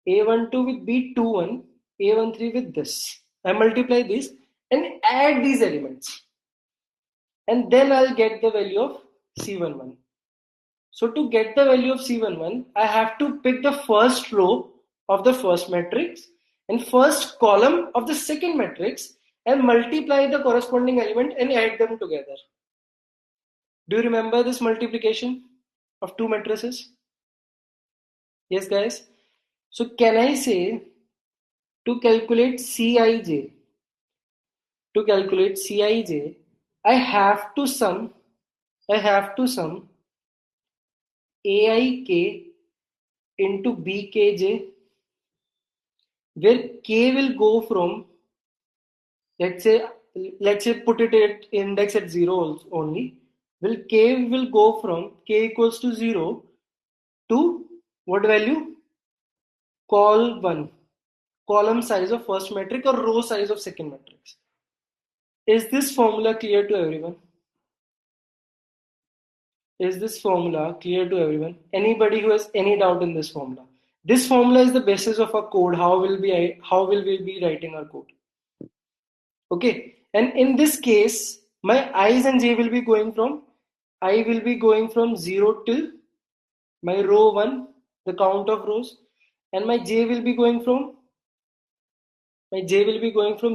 A12 with B21, A13 with this. I multiply this and add these elements, and then I'll get the value of C11. So to get the value of C11, I have to pick the first row of the first matrix and first column of the second matrix and multiply the corresponding element and add them together. Do you remember this multiplication of two matrices? Yes, guys. So can I say to calculate Cij, I have to sum Aik into Bkj, where k will go from, let's say put it at index at 0 only. Will k will go from k equals to 0 to what value? Column size of first matrix or row size of second matrix. Is this formula clear to everyone? Is this formula clear to everyone? Anybody who has any doubt in this formula? This formula is the basis of our code. How will we be writing our code? Okay, and in this case, my i's and j will be going from, I will be going from 0 till my row 1, the count of rows, and my j will be going from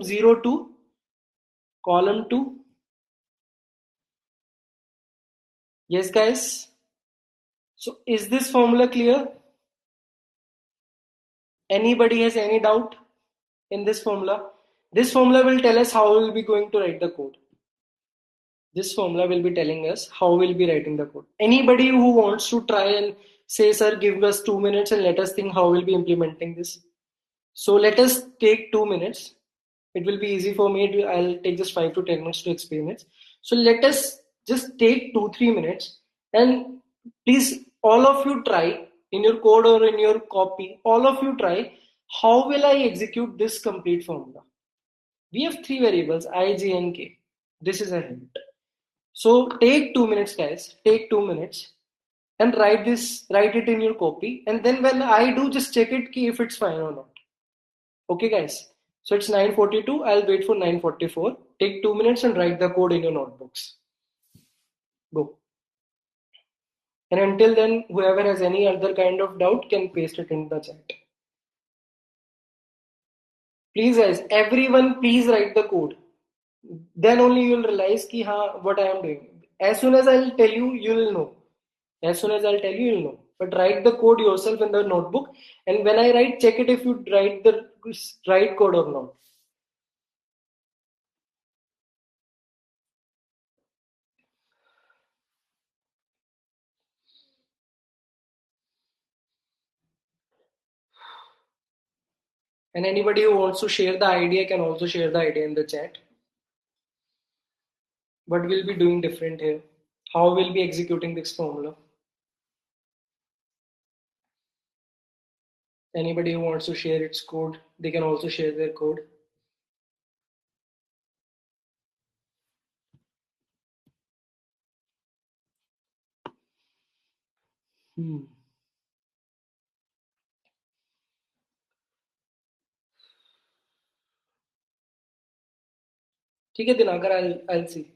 0 to column 2. Yes, guys. So is this formula clear? Anybody has any doubt in this formula? This formula will tell us how we'll be going to write the code. This formula will be telling us how we'll be writing the code. Anybody who wants to try and say, sir, give us 2 minutes and let us think how we'll be implementing this. So let us take 2 minutes. It will be easy for me. I'll take just 5 to 10 minutes to explain it. So let us just take 2-3 minutes, and please all of you try in your code or in your copy, all of you try, how will I execute this complete formula? We have three variables, I, j and k. This is a hint. So take 2 minutes, guys. Take 2 minutes and write it in your copy. And then when I do, just check it if it's fine or not. Okay, guys. So it's 9:42. I'll wait for 9:44. Take 2 minutes and write the code in your notebooks. Go. And until then, whoever has any other kind of doubt can paste it in the chat. Please, guys, everyone, please write the code. Then only you will realize ki, what I am doing. As soon as I'll tell you, you will know. As soon as I'll tell you, you'll know. But write the code yourself in the notebook. And when I write, check it if you write the right code or not. And anybody who wants to share the idea can also share the idea in the chat. What we'll be doing different here? How we'll be executing this formula? Anybody who wants to share its code, they can also share their code. ठीक है Dinakar, I'll see.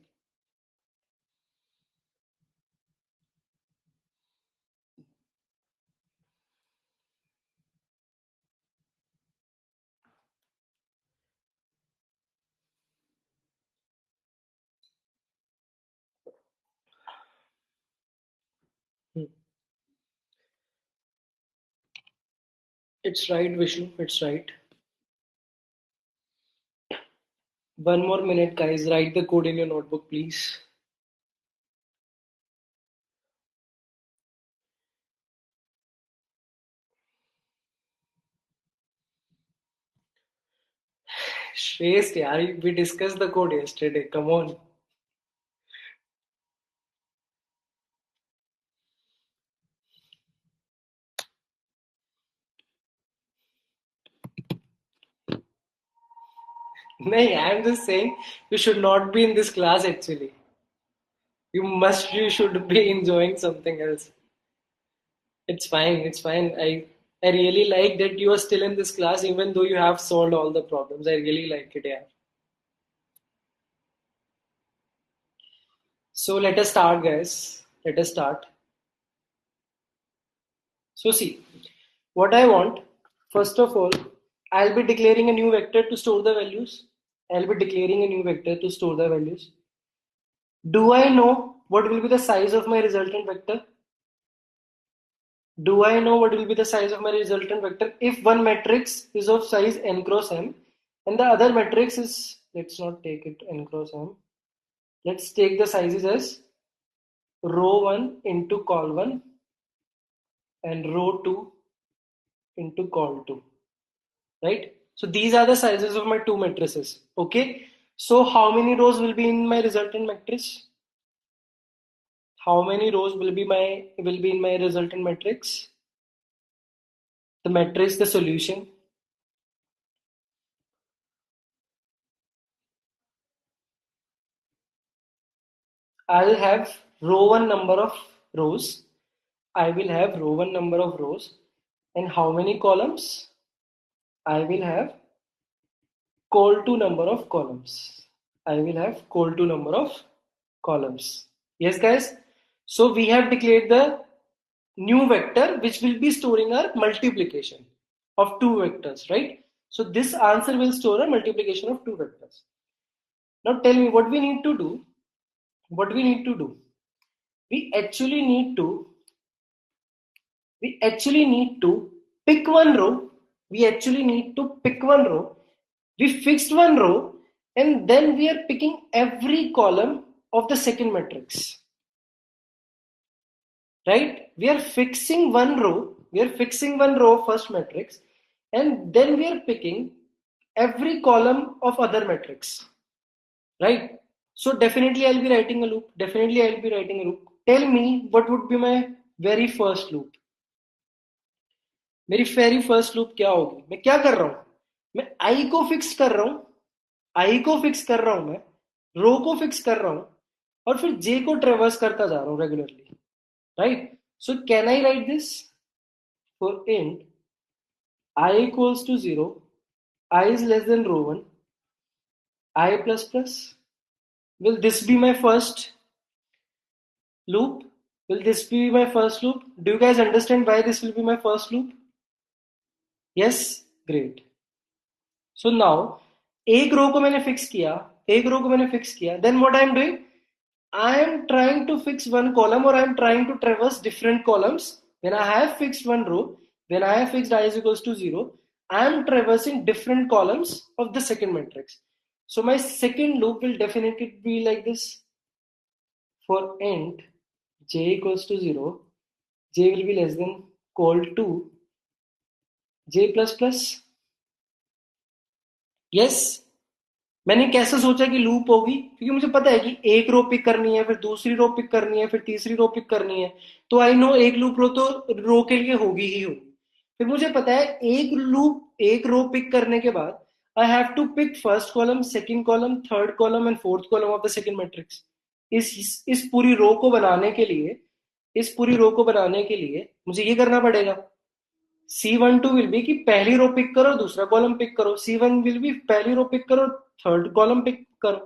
It's right, Vishnu. It's right. 1 more minute, guys. Write the code in your notebook, please. Shreyas, yaar, we discussed the code yesterday. Come on. No, I'm just saying you should not be in this class actually. You should be enjoying something else. It's fine. It's fine. I really like that you are still in this class, even though you have solved all the problems. I really like it. Yeah. So let us start, guys. Let us start. So see, what I want, first of all, I'll be declaring a new vector to store the values. I'll be declaring a new vector to store the values. Do I know what will be the size of my resultant vector? Do I know what will be the size of my resultant vector if one matrix is of size n cross m and the other matrix is, let's not take it n cross m, let's take the sizes as row 1 into col 1 and row 2 into col 2, right? So these are the sizes of my two matrices. Okay, so how many rows will be in my resultant matrix? How many rows will be in my resultant matrix? The matrix, the solution. I'll have row 1 number of rows. I will have row 1 number of rows. And how many columns? I will have col 2 number of columns. I will have col 2 number of columns. Yes, guys. So we have declared the new vector which will be storing our multiplication of two vectors, right? So this answer will store a multiplication of two vectors. Now tell me what we need to do. What we need to do? We actually need to pick one row. We actually need to pick one row. We fixed one row and then we are picking every column of the second matrix. Right? We are fixing one row. We are fixing one row of first matrix and then we are picking every column of other matrix. Right? So definitely I'll be writing a loop. Definitely I'll be writing a loop. Tell me what would be my very first loop. मेरी very first loop क्या होगी? मैं क्या कर रहा हूं? मैं आई को फिक्स कर रहा हूं. आई को फिक्स कर रहा हूं मैं. रो को फिक्स कर रहा हूं और फिर जे को ट्रेवर्स करता जा रहा हूं regularly. Right? So can I right this for int I equals to 0, I is less than row 1, I plus plus. Will this be my first loop? Will this be my first loop? Do you guys understand why this will be my first loop? Yes? Great. So now, एक रो को मैंने fix किया, एक रो को मैंने fix किया, then what I am doing? I am trying to fix one column or I am trying to traverse different columns. When I have fixed one row, when I have fixed I is equals to 0, I am traversing different columns of the second matrix. So my second loop will definitely be like this. For int j equals to 0, j will be less than col 2, j plus plus. Yes. मैंने कैसे सोचा कि loop होगी? क्योंकि मुझे पता है कि एक रो पिक करनी है, फिर दूसरी रो पिक करनी है, फिर तीसरी रो पिक करनी है. तो आई नो एक लूप रो तो रो के लिए होगी ही होगी. फिर मुझे पता है एक रो पिक करने के बाद I have to pick first column, second column, third column and fourth column of the second matrix. इस पूरी रो को बनाने के लिए मुझे ये करना पड़ेगा. C12 विल बी कि पहली रो पिक करो, दूसरा कॉलम पिक करो. C1 विल बी पहली रो पिक करो, थर्ड कॉलम पिक करो.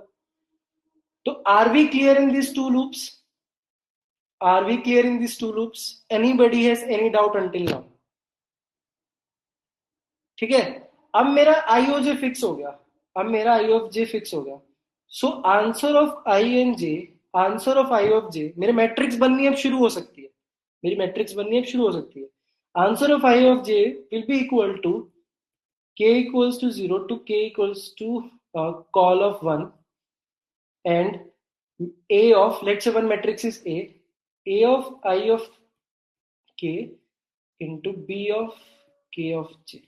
तो are we clear in this two loops? Are we clear in this two loops? Anybody has any doubt until now? ठीक है. अब मेरा आई ओ जे फिक्स हो गया. So answer of I and J, मेरे मैट्रिक्स बननी अब शुरू हो सकती है. Answer of I of j will be equal to k equals to 0 to k equals to col of 1 and a of, let's say one matrix is a of I of k into b of k of j.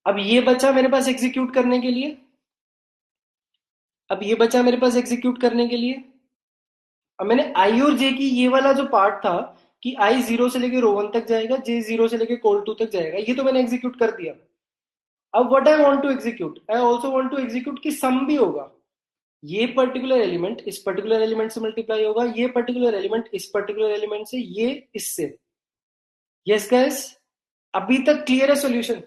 अब ये बचा मेरे पास execute करने के लिए. अब मैंने आई और जे की ये वाला जो पार्ट था कि आई 0 से लेके रो 1 तक जाएगा, जे 0 से लेके कॉल 2 तक जाएगा, ये तो मैंने एग्जीक्यूट कर दिया. अब what I want to execute, I also want to execute कि सम भी होगा. ये पर्टिकुलर एलिमेंट इस पर्टिकुलर एलिमेंट से मल्टीप्लाई होगा, ये पर्टिकुलर एलिमेंट इस पर्टिकुलर एलिमेंट से, ये इससे। यस गाइस, अभी तक क्लियर है solution?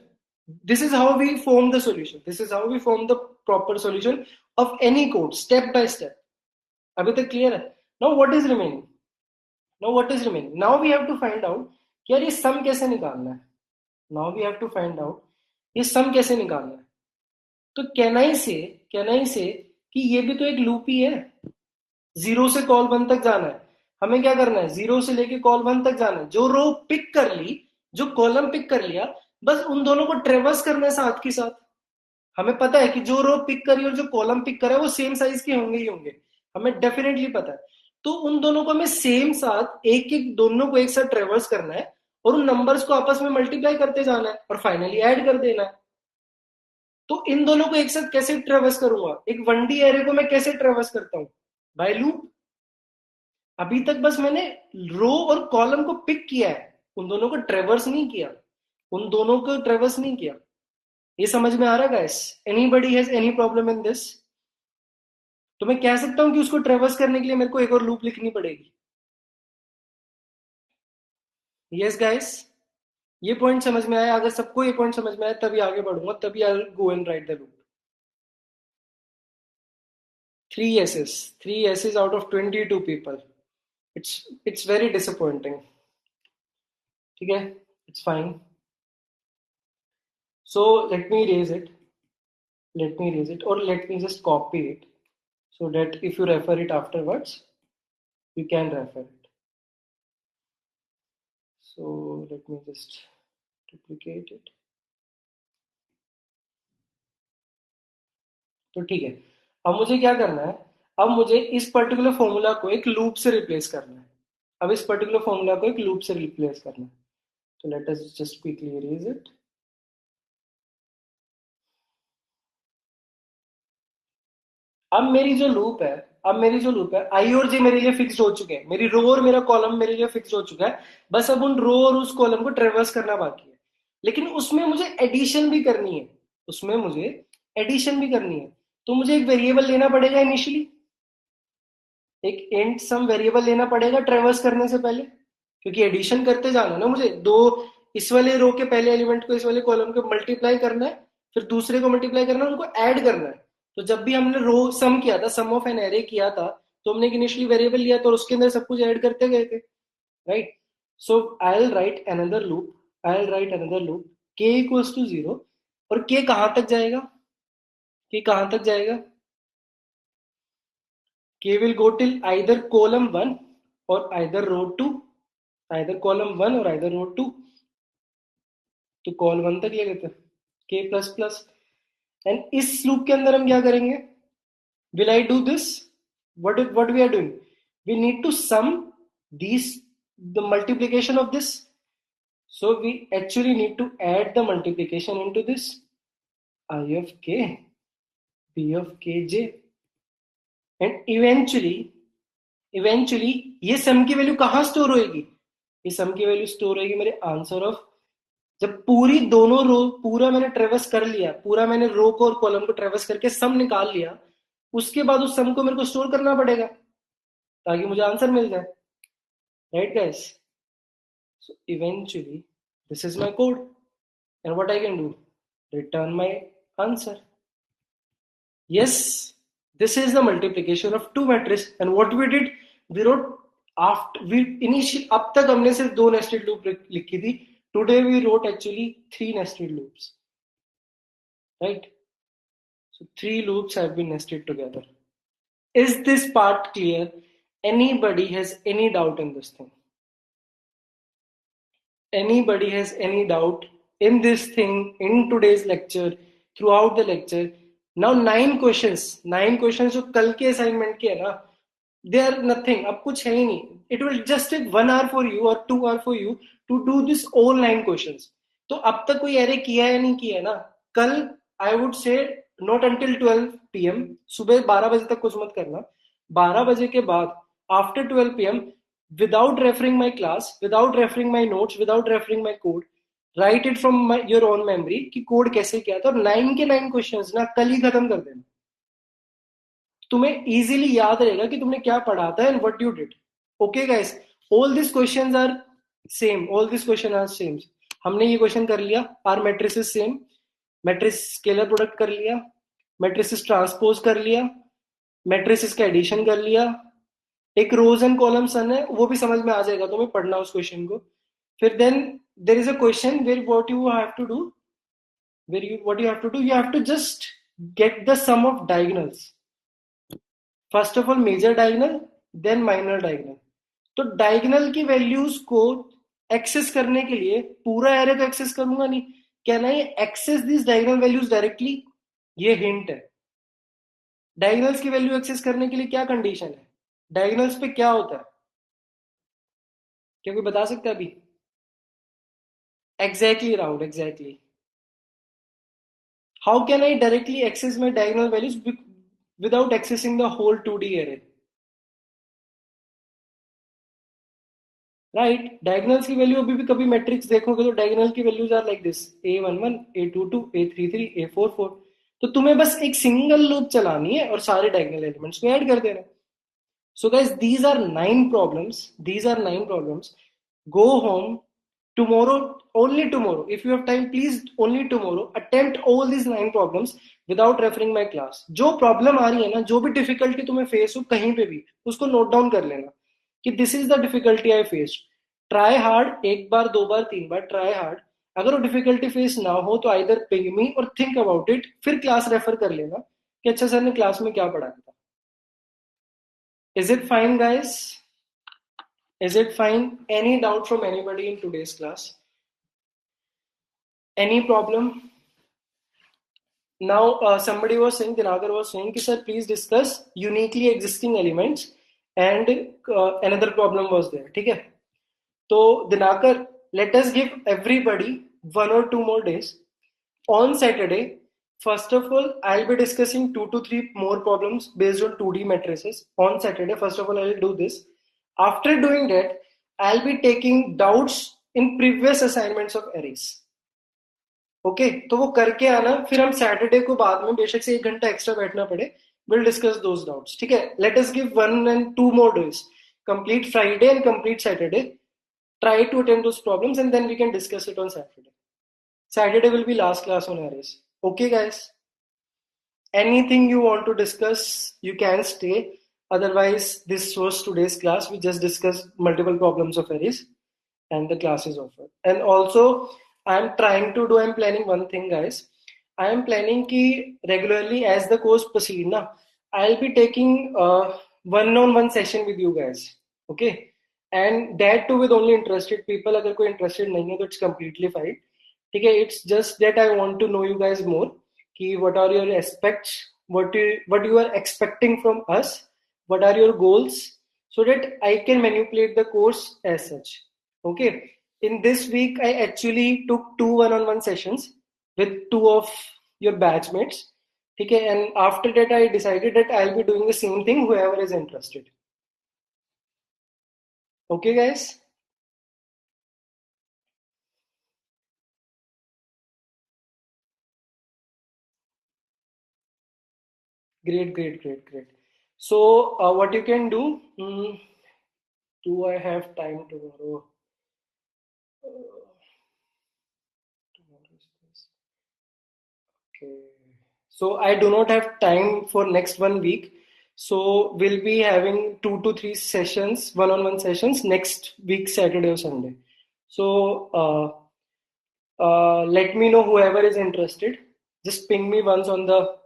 This is how we form the solution, this is how we form the proper solution of any code, step by step. अभी तक क्लियर है? Now what is remaining? Now we have to find out कि यार ये sum कैसे निकालना है। Now we have to find out ये सम कैसे निकालना है। तो कैन आई से कि ये भी तो एक लूप ही है। जीरो से कॉल वन तक जाना है, हमें क्या करना है, जीरो से लेके कॉल वन तक जाना है। जो रो पिक कर ली, जो कॉलम पिक कर लिया, बस उन दोनों को ट्रेवर्स करना है साथ के साथ। हमें पता है कि जो रो पिक करी और जो कॉलम पिक करा है वो सेम साइज के होंगे ही होंगे, हमें डेफिनेटली पता है। तो उन दोनों को हमें सेम साथ एक एक दोनों को एक साथ ट्रेवर्स करना है और उन नंबर्स को आपस में मल्टीप्लाई करते जाना है और फाइनली ऐड कर देना है। तो इन दोनों को एक साथ कैसे ट्रेवर्स करूंगा, एक 1D एरे को मैं कैसे ट्रेवर्स करता हूं? By loop. अभी तक बस मैंने रो और कॉलम को पिक किया है, उन दोनों को ट्रेवर्स नहीं किया, उन दोनों को ट्रेवर्स नहीं किया। ये समझ में आ रहा है guys? Anybody has any problem in this? तो मैं कह सकता हूं कि उसको ट्रेवर्स करने के लिए मेरे को एक और लूप लिखनी पड़ेगी। यस गाइस, ये पॉइंट समझ में आया? अगर सबको ये पॉइंट समझ में आया तभी आगे बढ़ूंगा, तभी I will go and right the loop. 3 S's, 3 S's out of 22 people. It's very disappointing. ठीक है, it's fine. So let me erase it. Let me erase it, or let me just copy it so that if you refer it afterwards, you can refer it. So let me just duplicate it. तो ठीक है, अब मुझे क्या करना है, अब मुझे इस पर्टिकुलर फॉर्मूला को एक लूप से रिप्लेस करना है। अब इस पर्टिकुलर फॉर्मूला को एक लूप से रिप्लेस करना है। तो let us just quickly erase it. अब मेरी जो लूप है, आई और जे मेरे लिए फिक्स हो चुके हैं, मेरी रो और मेरा कॉलम मेरे लिए फिक्स हो चुका है। बस अब उन रो और उस कॉलम को ट्रेवर्स करना बाकी है। लेकिन उसमें मुझे एडिशन भी करनी है, उसमें मुझे एडिशन भी करनी है। तो मुझे एक वेरिएबल लेना पड़ेगा इनिशियली, एक इंट सम वेरिएबल लेना पड़ेगा ट्रेवर्स करने से पहले, क्योंकि एडिशन करते जाना ना मुझे। दो, इस वाले रो के पहले एलिमेंट को इस वाले कॉलम को मल्टीप्लाई करना है, फिर दूसरे को मल्टीप्लाई करना है, उनको ऐड करना है। तो जब भी हमने रो सम किया था, सम ऑफ एन एरे किया था, तो हमने एक इनिशियली वेरिएबल लिया था और उसके अंदर सब कुछ ऐड करते गए थे, right? So I will write another loop, के इक्वल्स टू 0। और के कहां तक जाएगा, के कहां तक जाएगा? K will go till either column 1 or either row 2, either column 1 or either row 2। तो कॉल 1 तक ले लेते हैं, K प्लस प्लस। एंड इस लूप के अंदर हम क्या करेंगे? Will I do this? what we are doing, we need to sum these, the multiplication of this. So we actually need to add the multiplication into this, I of k, b of kj, and eventually ये सम की value कहां store होएगी? ये सम की value store होएगी मेरे answer of, जब पूरी दोनों रो, पूरा मैंने ट्रेवर्स कर लिया, पूरा मैंने रो को और कॉलम को ट्रेवर्स करके सम निकाल लिया, उसके बाद उस सम को मेरे को स्टोर करना पड़ेगा ताकि मुझे आंसर मिल जाए, right guys? So eventually this is my code, and what I can do, return my answer. Yes, this is the multiplication of two matrices, and what we did, we wrote after we initial, अब तक हमने सिर्फ दो nested loop लिखी थी, today we wrote actually 3 nested loops, right? So 3 loops have been nested together. Is this part clear? Anybody has any doubt in this thing? Anybody has any doubt in this thing in today's lecture, throughout the lecture? Now 9 questions जो कल के assignment के है ना, they are nothing, अब कुछ है ही नहीं। It will just take 1 hour for you or 2 hour for you to do this all 9 questions. तो अब तक कोई एरे किया है नहीं किया है ना? कल I would say not until 12 PM, सुबह 12 बजे तक कुछ मत करना। 12 बजे के बाद after 12 PM, without referring my class, without referring my notes, without referring my code, right it from your own memory कि कोड कैसे किया था, और 9 के 9 क्वेश्चंस ना कल ही खत्म कर देना। तुम्हें इजीली याद रहेगा कि तुमने क्या पढ़ा था and what you did. Okay guys, all this questions are same, all this question are same. हमने ये क्वेश्चन कर लिया, are matrices same, matrix scalar product कर लिया, मैट्रिसेस ट्रांसपोज कर लिया, मैट्रिसेस का एडिशन कर लिया, एक रोज एंड कॉलम सन है, वो भी समझ में आ जाएगा तुम्हें पढ़ना उस क्वेश्चन को. फिर then there is a question where what you have to do, where you what you have to do, you have to just get the sum of diagonals. First of all major diagonal, then minor diagonal. तो diagonal की values को access करने के लिए पूरा array तो access करूंगा नहीं, can I access this diagonal values directly? ये हिंट है. डायगोनल्स की वैल्यू एक्सेस करने के लिए क्या कंडीशन है, डायगोनल्स पे क्या होता है, क्या कोई बता सकता है अभी? Exactly round, exactly. How can I directly access my diagonal values without accessing the whole 2D array? Right? Diagonals की वैल्यू अभी भी कभी मैट्रिक्स देखोगे तो डायगोनल की values are like this, a11, a22, a33, a44. तो तुम्हें बस एक सिंगल लूप चलानी है और सारे डायगोनल एलिमेंट्स को ऐड कर देना. So guys, these are 9 problems. These are 9 problems. Go home tomorrow, only tomorrow. If you have time, please only tomorrow attempt all these 9 problems without referring my class. जो problem आ रही है ना, जो भी डिफिकल्टी तुम्हें फेस हो कहीं पे भी, उसको नोट डाउन कर लेना कि this is the difficulty I face. Try hard, एक बार दो बार तीन बार ट्राई हार्ड. अगर वो डिफिकल्टी फेस ना हो तो आइदर पिंग मी और थिंक अबाउट इट, फिर क्लास रेफर कर लेना कि अच्छा सर ने क्लास में क्या पढ़ाया था. Is it fine, guys? Is it fine? Any doubt from anybody in today's class? Any problem? Now, somebody was saying, Dinakar was saying, sir, please discuss uniquely existing elements, and another problem was there. Okay? So, Dinakar, let us give everybody 1 or 2 more days. On Saturday, first of all, I'll be discussing 2 to 3 more problems based on 2D matrices. On Saturday, first of all, I'll do this. After doing that, I'll be taking doubts in previous assignments of arrays. Okay तो वो करके आना, फिर हम Saturday को बाद में बेशक से 1 घंटा एक्स्ट्रा बैठना पड़े, विल डिस्कस दोस डाउट्स. ठीक है, let us give 1 and 2 more days, complete Friday and complete Saturday. Try to attend those problems and then we can discuss it on Saturday. Saturday will be last class on arrays. Okay guys, anything you want to discuss, you can stay. Otherwise, this was today's class. We just discussed multiple problems of arrays and the class is over. And also, I'm planning one thing, guys. I am planning ki regularly as the course proceed na, I'll be taking one-on-one session with you guys. Okay, and that too with only interested people. Agar koi interested nahi hai, तो it's completely fine. Okay, it's just that I want to know you guys more. Ki what are your aspects? What you are expecting from us? What are your goals? So that I can manipulate the course as such. Okay. In this week, I actually took 2 one-on-one sessions with 2 of your batchmates. Okay, and after that, I decided that I'll be doing the same thing, whoever is interested. Okay, guys? Great. So, what you can do, do I have time tomorrow? Okay. So I do not have time for next 1 week. So we'll be having 2 to 3 sessions, one-on-one sessions next week, Saturday or Sunday. So let me know whoever is interested. Just ping me once on the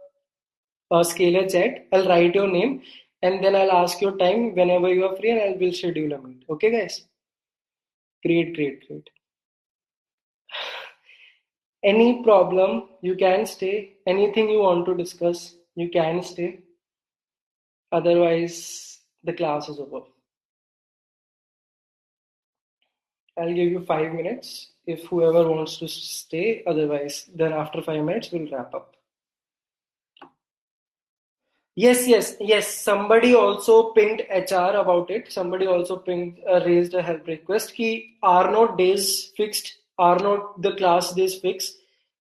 Scalar chat. I'll write your name and then I'll ask your time whenever you are free and I will schedule a meet. Okay, guys? Great. Any problem, you can stay. Anything you want to discuss, you can stay. Otherwise, the class is over. I'll give you 5 minutes if whoever wants to stay. Otherwise, then after 5 minutes, we'll wrap up. Yes. Somebody also pinged HR about it. Somebody also pinged, raised a help request. Ki are not days fixed? Are not the class days fixed?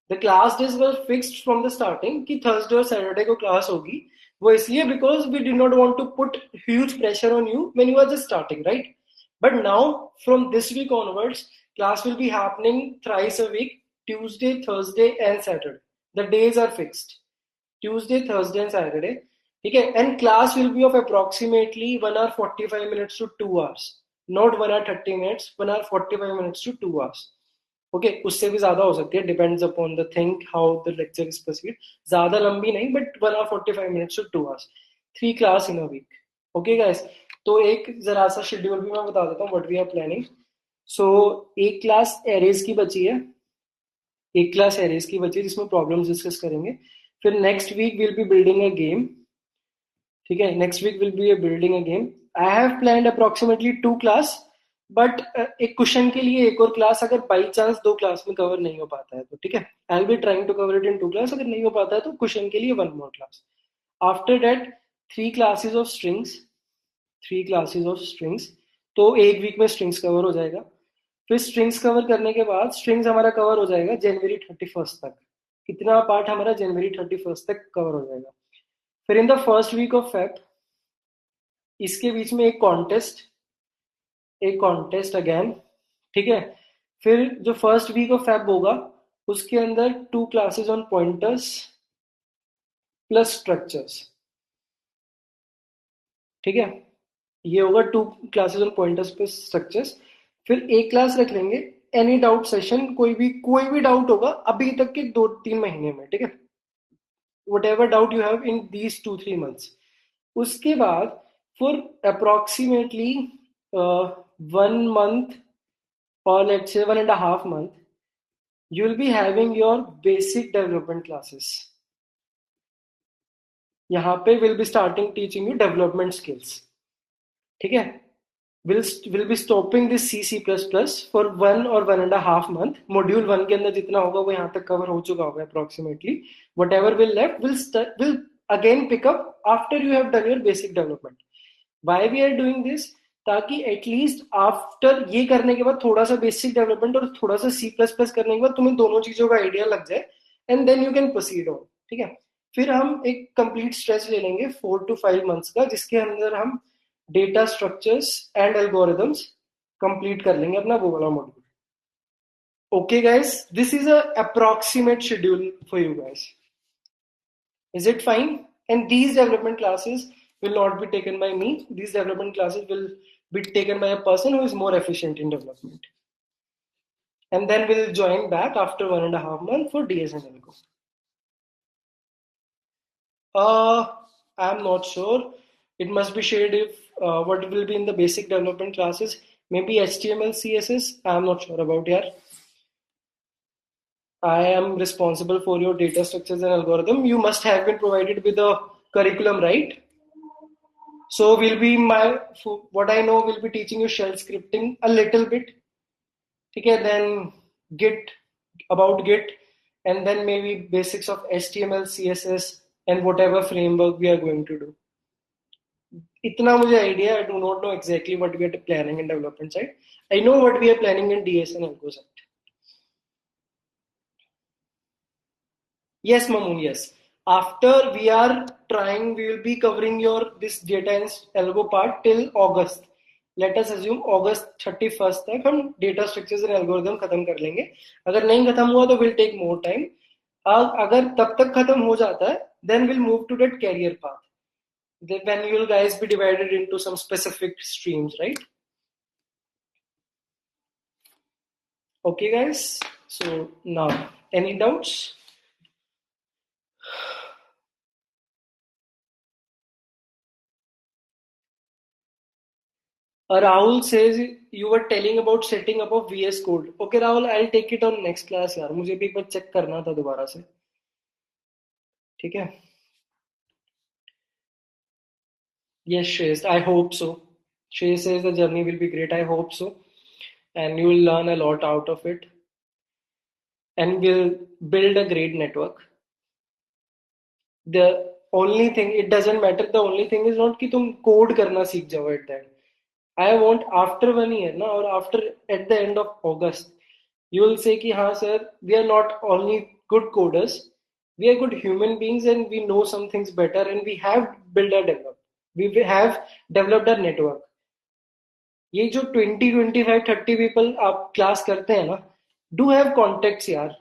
The class days were fixed from the starting. Ki Thursday or Saturday को class होगी. वो इसलिए because we did not want to put huge pressure on you when you are just starting, right? But now from this week onwards, class will be happening thrice a week, Tuesday, Thursday and Saturday. The days are fixed, Tuesday, Thursday and Saturday. Okay, and class will be of approximately 1 hour 45 minutes to 2 hours, not 1 hour 30 minutes, 1 hour 45 minutes to 2 hours. ओके उससे भी ज्यादा हो सकती है, depends upon the thing how the lecture is proceed. ज्यादा लंबी नहीं, but 1 hour 45 minutes to 2 hours, 3 class in a week. Okay guys, तो एक जरा सा शेड्यूल भी मैं बता देता हूँ व्हाट वी आर प्लानिंग. सो एक क्लास एरेज की बची है, एक क्लास एरेज की बची है जिसमें प्रॉब्लम्स डिस्कस करेंगे. फिर next week will be building a game. ठीक है, next week will be building a game. I have planned approximately 2 class, but एक क्वेश्चन के लिए एक और क्लास अगर बाई चांस 2 क्लास में कवर नहीं हो पाता है तो. ठीक है, I will be trying to cover it in 2 class. अगर नहीं हो पाता है तो क्वेश्चन के लिए 1 more class. After that 3 classes of strings, 3 classes of strings. तो एक वीक में स्ट्रिंग्स कवर हो जाएगा. फिर स्ट्रिंग्स कवर करने के बाद स्ट्रिंग्स हमारा कवर हो जाएगा जनवरी 31 तक. कितना पार्ट हमारा जनवरी 31 तक कवर हो जाएगा. फिर in the first week of Feb, इसके बीच में एक कॉन्टेस्ट, एक कॉन्टेस्ट अगेन. ठीक है, फिर जो फर्स्ट वीक ऑफ फेब होगा उसके अंदर 2 classes on pointers plus structures. ठीक है, ये होगा 2 classes on pointers plus structures. फिर एक क्लास रख लेंगे एनी डाउट सेशन, कोई भी डाउट होगा अभी तक के 2-3 महीने में. ठीक है, whatever doubt you have in these 2-3 months. उसके बाद for approximately 1 month or let's say 1.5 month, you will be having your basic development classes. यहाँ पे will be starting teaching you development skills. ठीक है, will be stopping this C++ for 1 or 1.5 month. Module 1 के अंदर जितना होगा वो यहाँ तक cover हो चुका होगा approximately. Whatever will left will again pick up after you have done your basic development. Why we are doing this? ताकि एटलीस्ट आफ्टर ये करने के बाद थोड़ा सा बेसिक डेवलपमेंट और थोड़ा सा C++ करने के बाद तुम्हें दोनों चीजों का आइडिया लग जाए and then you can proceed on. ठीक है, फिर हम एक कंप्लीट स्ट्रेच ले लेंगे 4 to 5 months का, जिसके अंदर हम data structures and algorithms complete कर लेंगे अपना वो वाला module. Okay guys, this is a approximate schedule for you guys. Is it fine? And these development classes will not be taken by me. These development classes will be taken by a person who is more efficient in development. And then we'll join back after 1.5 months for DS and Algo. I'm not sure. It must be shared if what will be in the basic development classes. Maybe HTML, CSS. I'm not sure about here. I am responsible for your data structures and algorithm. You must have been provided with a curriculum, right? So what I know will be teaching you shell scripting a little bit. Okay, then Git, about Git, and then maybe basics of HTML, CSS, and whatever framework we are going to do. इतना मुझे idea. I do not know exactly what we are planning in development side. I know what we are planning in DS and Algo side. Yes, Mamoon, yes. After we are trying, we will be covering your this data and algo part till August. Let us assume August 31st तक हम data structures and algorithm खत्म कर लेंगे. अगर नहीं खत्म हुआ तो will take more time. अगर तब तक खत्म हो जाता है, then we'll move to that career path. Then you will guys be divided into some specific streams, right? Okay, guys. So now, any doubts? Rahul says you were telling about setting up of VS Code. Okay, Rahul, I'll take it on next class यार. मुझे भी एक बार check करना था दोबारा से. ठीक है? Yes, Shreyas, I hope so. Shreyas says the journey will be great. I hope so, and you will learn a lot out of it, and will build a great network. The only thing, it doesn't matter. The only thing is not कि तुम code करना सीख जाओ at that. I want after 1 year ना, or after at the end of August, you will say कि हाँ sir, we are not only good coders, We are good human beings and we know some things better, and we have built our develop. We have developed our network. ये जो 20, 25, 30 people आप class करते हैं ना, do have contacts यार,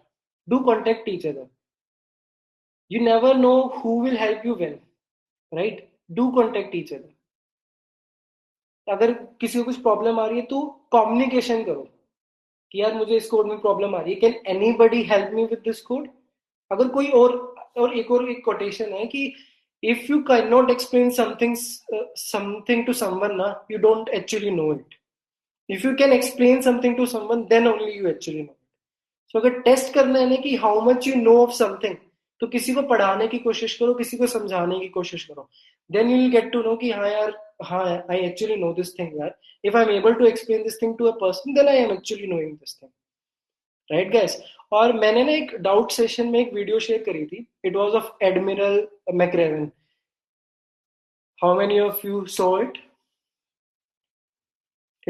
do contact each other. You never know who will help you when, right? Do contact each other. अगर किसी को कुछ प्रॉब्लम आ रही है तो कम्युनिकेशन करो कि यार मुझे इस कोड में प्रॉब्लम आ रही है, can anybody help me with this code. अगर कोई और एक कोटेशन है कि if you can not explain something to someone ना, you don't actually know it. If you can explain something to someone, then only you actually know. So अगर test करना है ना कि how much you know of something, तो किसी को पढ़ाने की कोशिश करो, किसी को समझाने की कोशिश करो. Then you will get to know कि हाँ यार, हाँ I actually know this thing यार. If I am able to explain this thing to a person, then I am actually knowing this thing. Right guys. और मैंने ना एक doubt session में एक वीडियो शेयर करी थी. It was of admiral McRaven. How many of you saw it?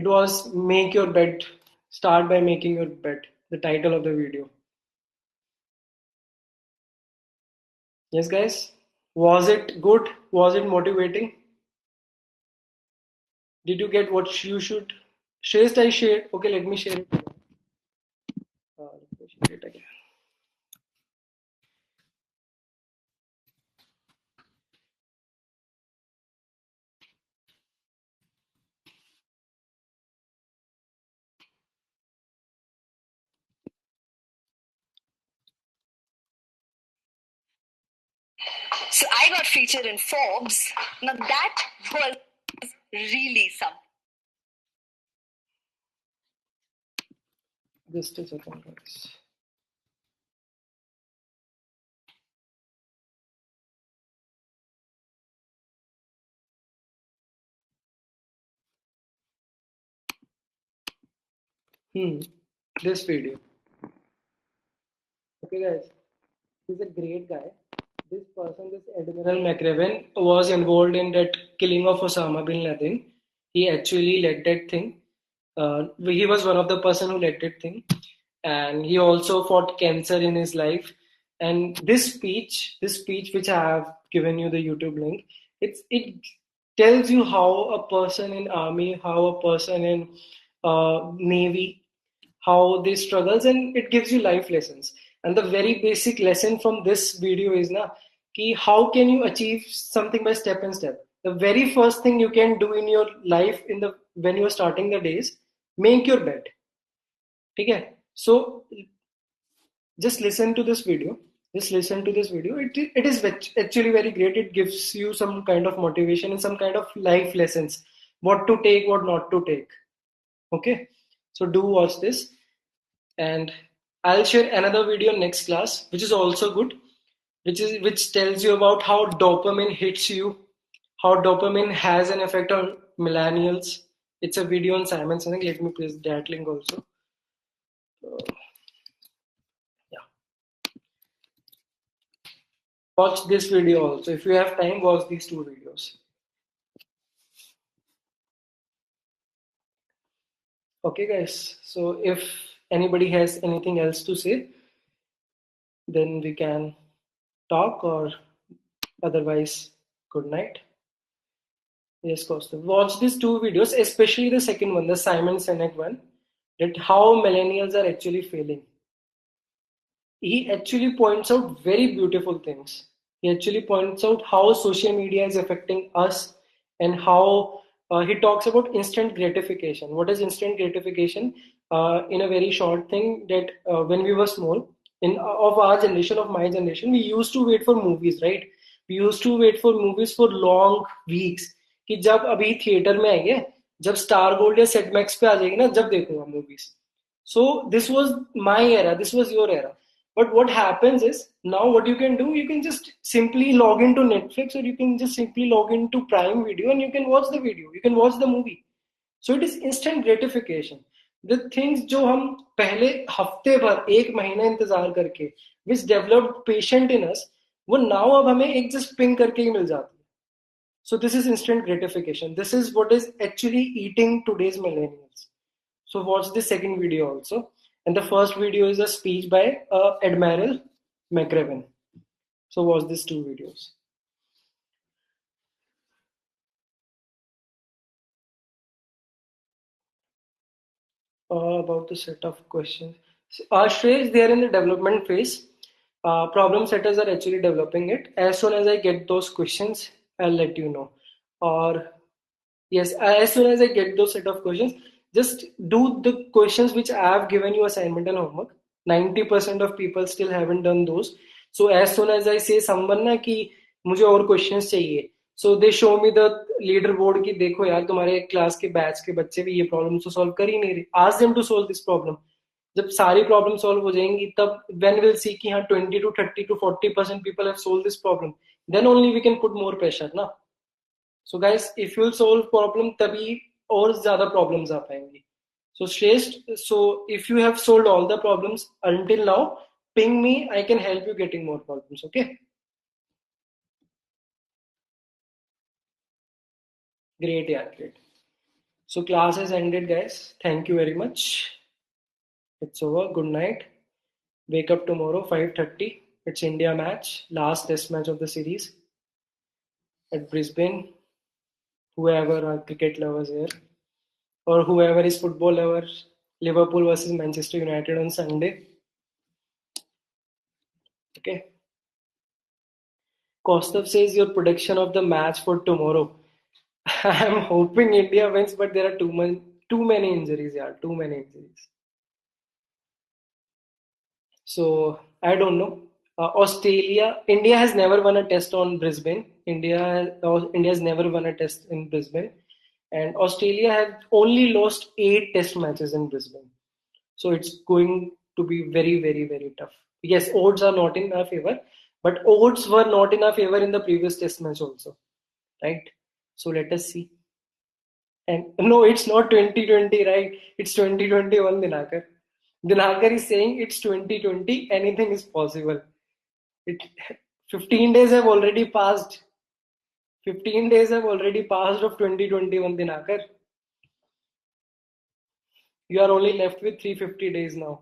It was make your bed, start by making your bed, the title of the video. Yes guys, was it good? Was it motivating? Did you get what you should? Shreyas, I shared. Okay, let me share it. Let me share it again. So I got featured in Forbes. Now that was really something. Just a second, guys. This video. Okay, guys. He's a great guy. This person, this Admiral McRaven, was involved in that killing of Osama bin Laden. He actually led that thing. He was one of the person who led that thing, and he also fought cancer in his life. And this speech which I have given you the YouTube link, it tells you how a person in army, how a person in navy, how they struggles, and it gives you life lessons. And the very basic lesson from this video is na ki how can you achieve something by step and step. The very first thing you can do in your life in the when you're starting the day is make your bed. Okay, so just listen to this video. Just listen to this video. It is actually very great. It gives you some kind of motivation and some kind of life lessons, what to take, what not to take. Okay, so do watch this, and I'll share another video next class, which is also good, which tells you about how dopamine hits you, how dopamine has an effect on millennials. It's a video on Simon Sinek. Let me place that link also. Yeah, watch this video also. If you have time, watch these two videos. Okay, guys. So if anybody has anything else to say, then we can talk, or otherwise, good night. Yes, Costa. Watch these two videos, especially the second one, the Simon Sinek one, that how millennials are actually failing. He actually points out very beautiful things. He actually points out how social media is affecting us, and how he talks about instant gratification. What is instant gratification? In a very short thing, that when we were small, of our generation, of my generation, we used to wait for movies, right? We used to wait for movies for long weeks. कि जब अभी theatre में आएंगे, जब star gold या set max पे आ जाएगी ना, जब देखूंगा movies. So this was my era, this was your era. But what happens is, now what you can do, you can just simply log into Netflix, or you can just simply log into Prime Video, and you can watch the video, you can watch the movie. So it is instant gratification. The things जो हम पहले हफ्ते भर एक महीना इंतजार करके which developed patient in us, वो now अब हमें एक just ping करके ही मिल जाती है. So this is instant gratification. This is what is actually eating today's millennials. So watch the second video also. And the first video is a speech by Admiral McRaven. So watch these 2 videos. About the set of questions. Shreyas, they are in the development phase. Problem setters are actually developing it. As soon as I get those questions, I'll let you know. Or yes, as soon as I get those set of questions, just do the questions which I have given you assignment and homework. 90% of people still haven't done those. So as soon as I say someone ना कि मुझे और questions चाहिए, so they show me the leaderboard कि देखो यार तुम्हारे class के बैच के बच्चे भी ये प्रॉब्लम तो सॉल्व कर ही नहीं रहे. Ask them to solve this problem. जब सारी प्रॉब्लम सॉल्व हो जाएंगी तब when we'll see कि हाँ 20 to 30 to 40% people have solved this problem, then only we can put more pressure ना. So guys, if you'll solve problem तभी और ज़्यादा problems आ पाएंगी. So Shresht, so if you have solved all the problems until now, ping me, I can help you getting more problems, okay? Great, yeah, great. So class has ended, guys. Thank you very much. It's over. Good night. Wake up tomorrow 5:30. It's India match, last test match of the series at Brisbane. Whoever are cricket lovers here, or whoever is football lovers, Liverpool versus Manchester United on Sunday. Okay. Kostav says your prediction of the match for tomorrow. I'm hoping India wins, but there are too many injuries, yeah, too many injuries. So I don't know. Australia, India has never won a test on Brisbane. India has never won a test in Brisbane, and Australia have only lost 8 test matches in Brisbane. So it's going to be very, very, very tough. Yes, odds are not in our favor, but odds were not in our favor in the previous test match also, right? So let us see. And no, it's not 2020, right? It's 2021, Dinakar. Dinakar is saying it's 2020, anything is possible. 15 days have already passed. 15 days have already passed of 2021, Dinakar. You are only left with 350 days now.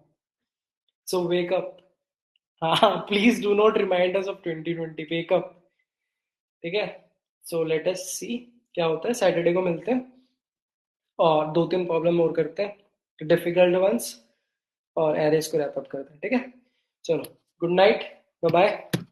So wake up. Please do not remind us of 2020. Wake up. ठीक है? So let us see क्या होता है. Saturday को मिलते हैं और 2-3 problem और करते हैं, डिफिकल्ट वंस, और एरेस को रैप अप करते हैं. ठीक है, चलो, गुड नाइट, बाय बाय.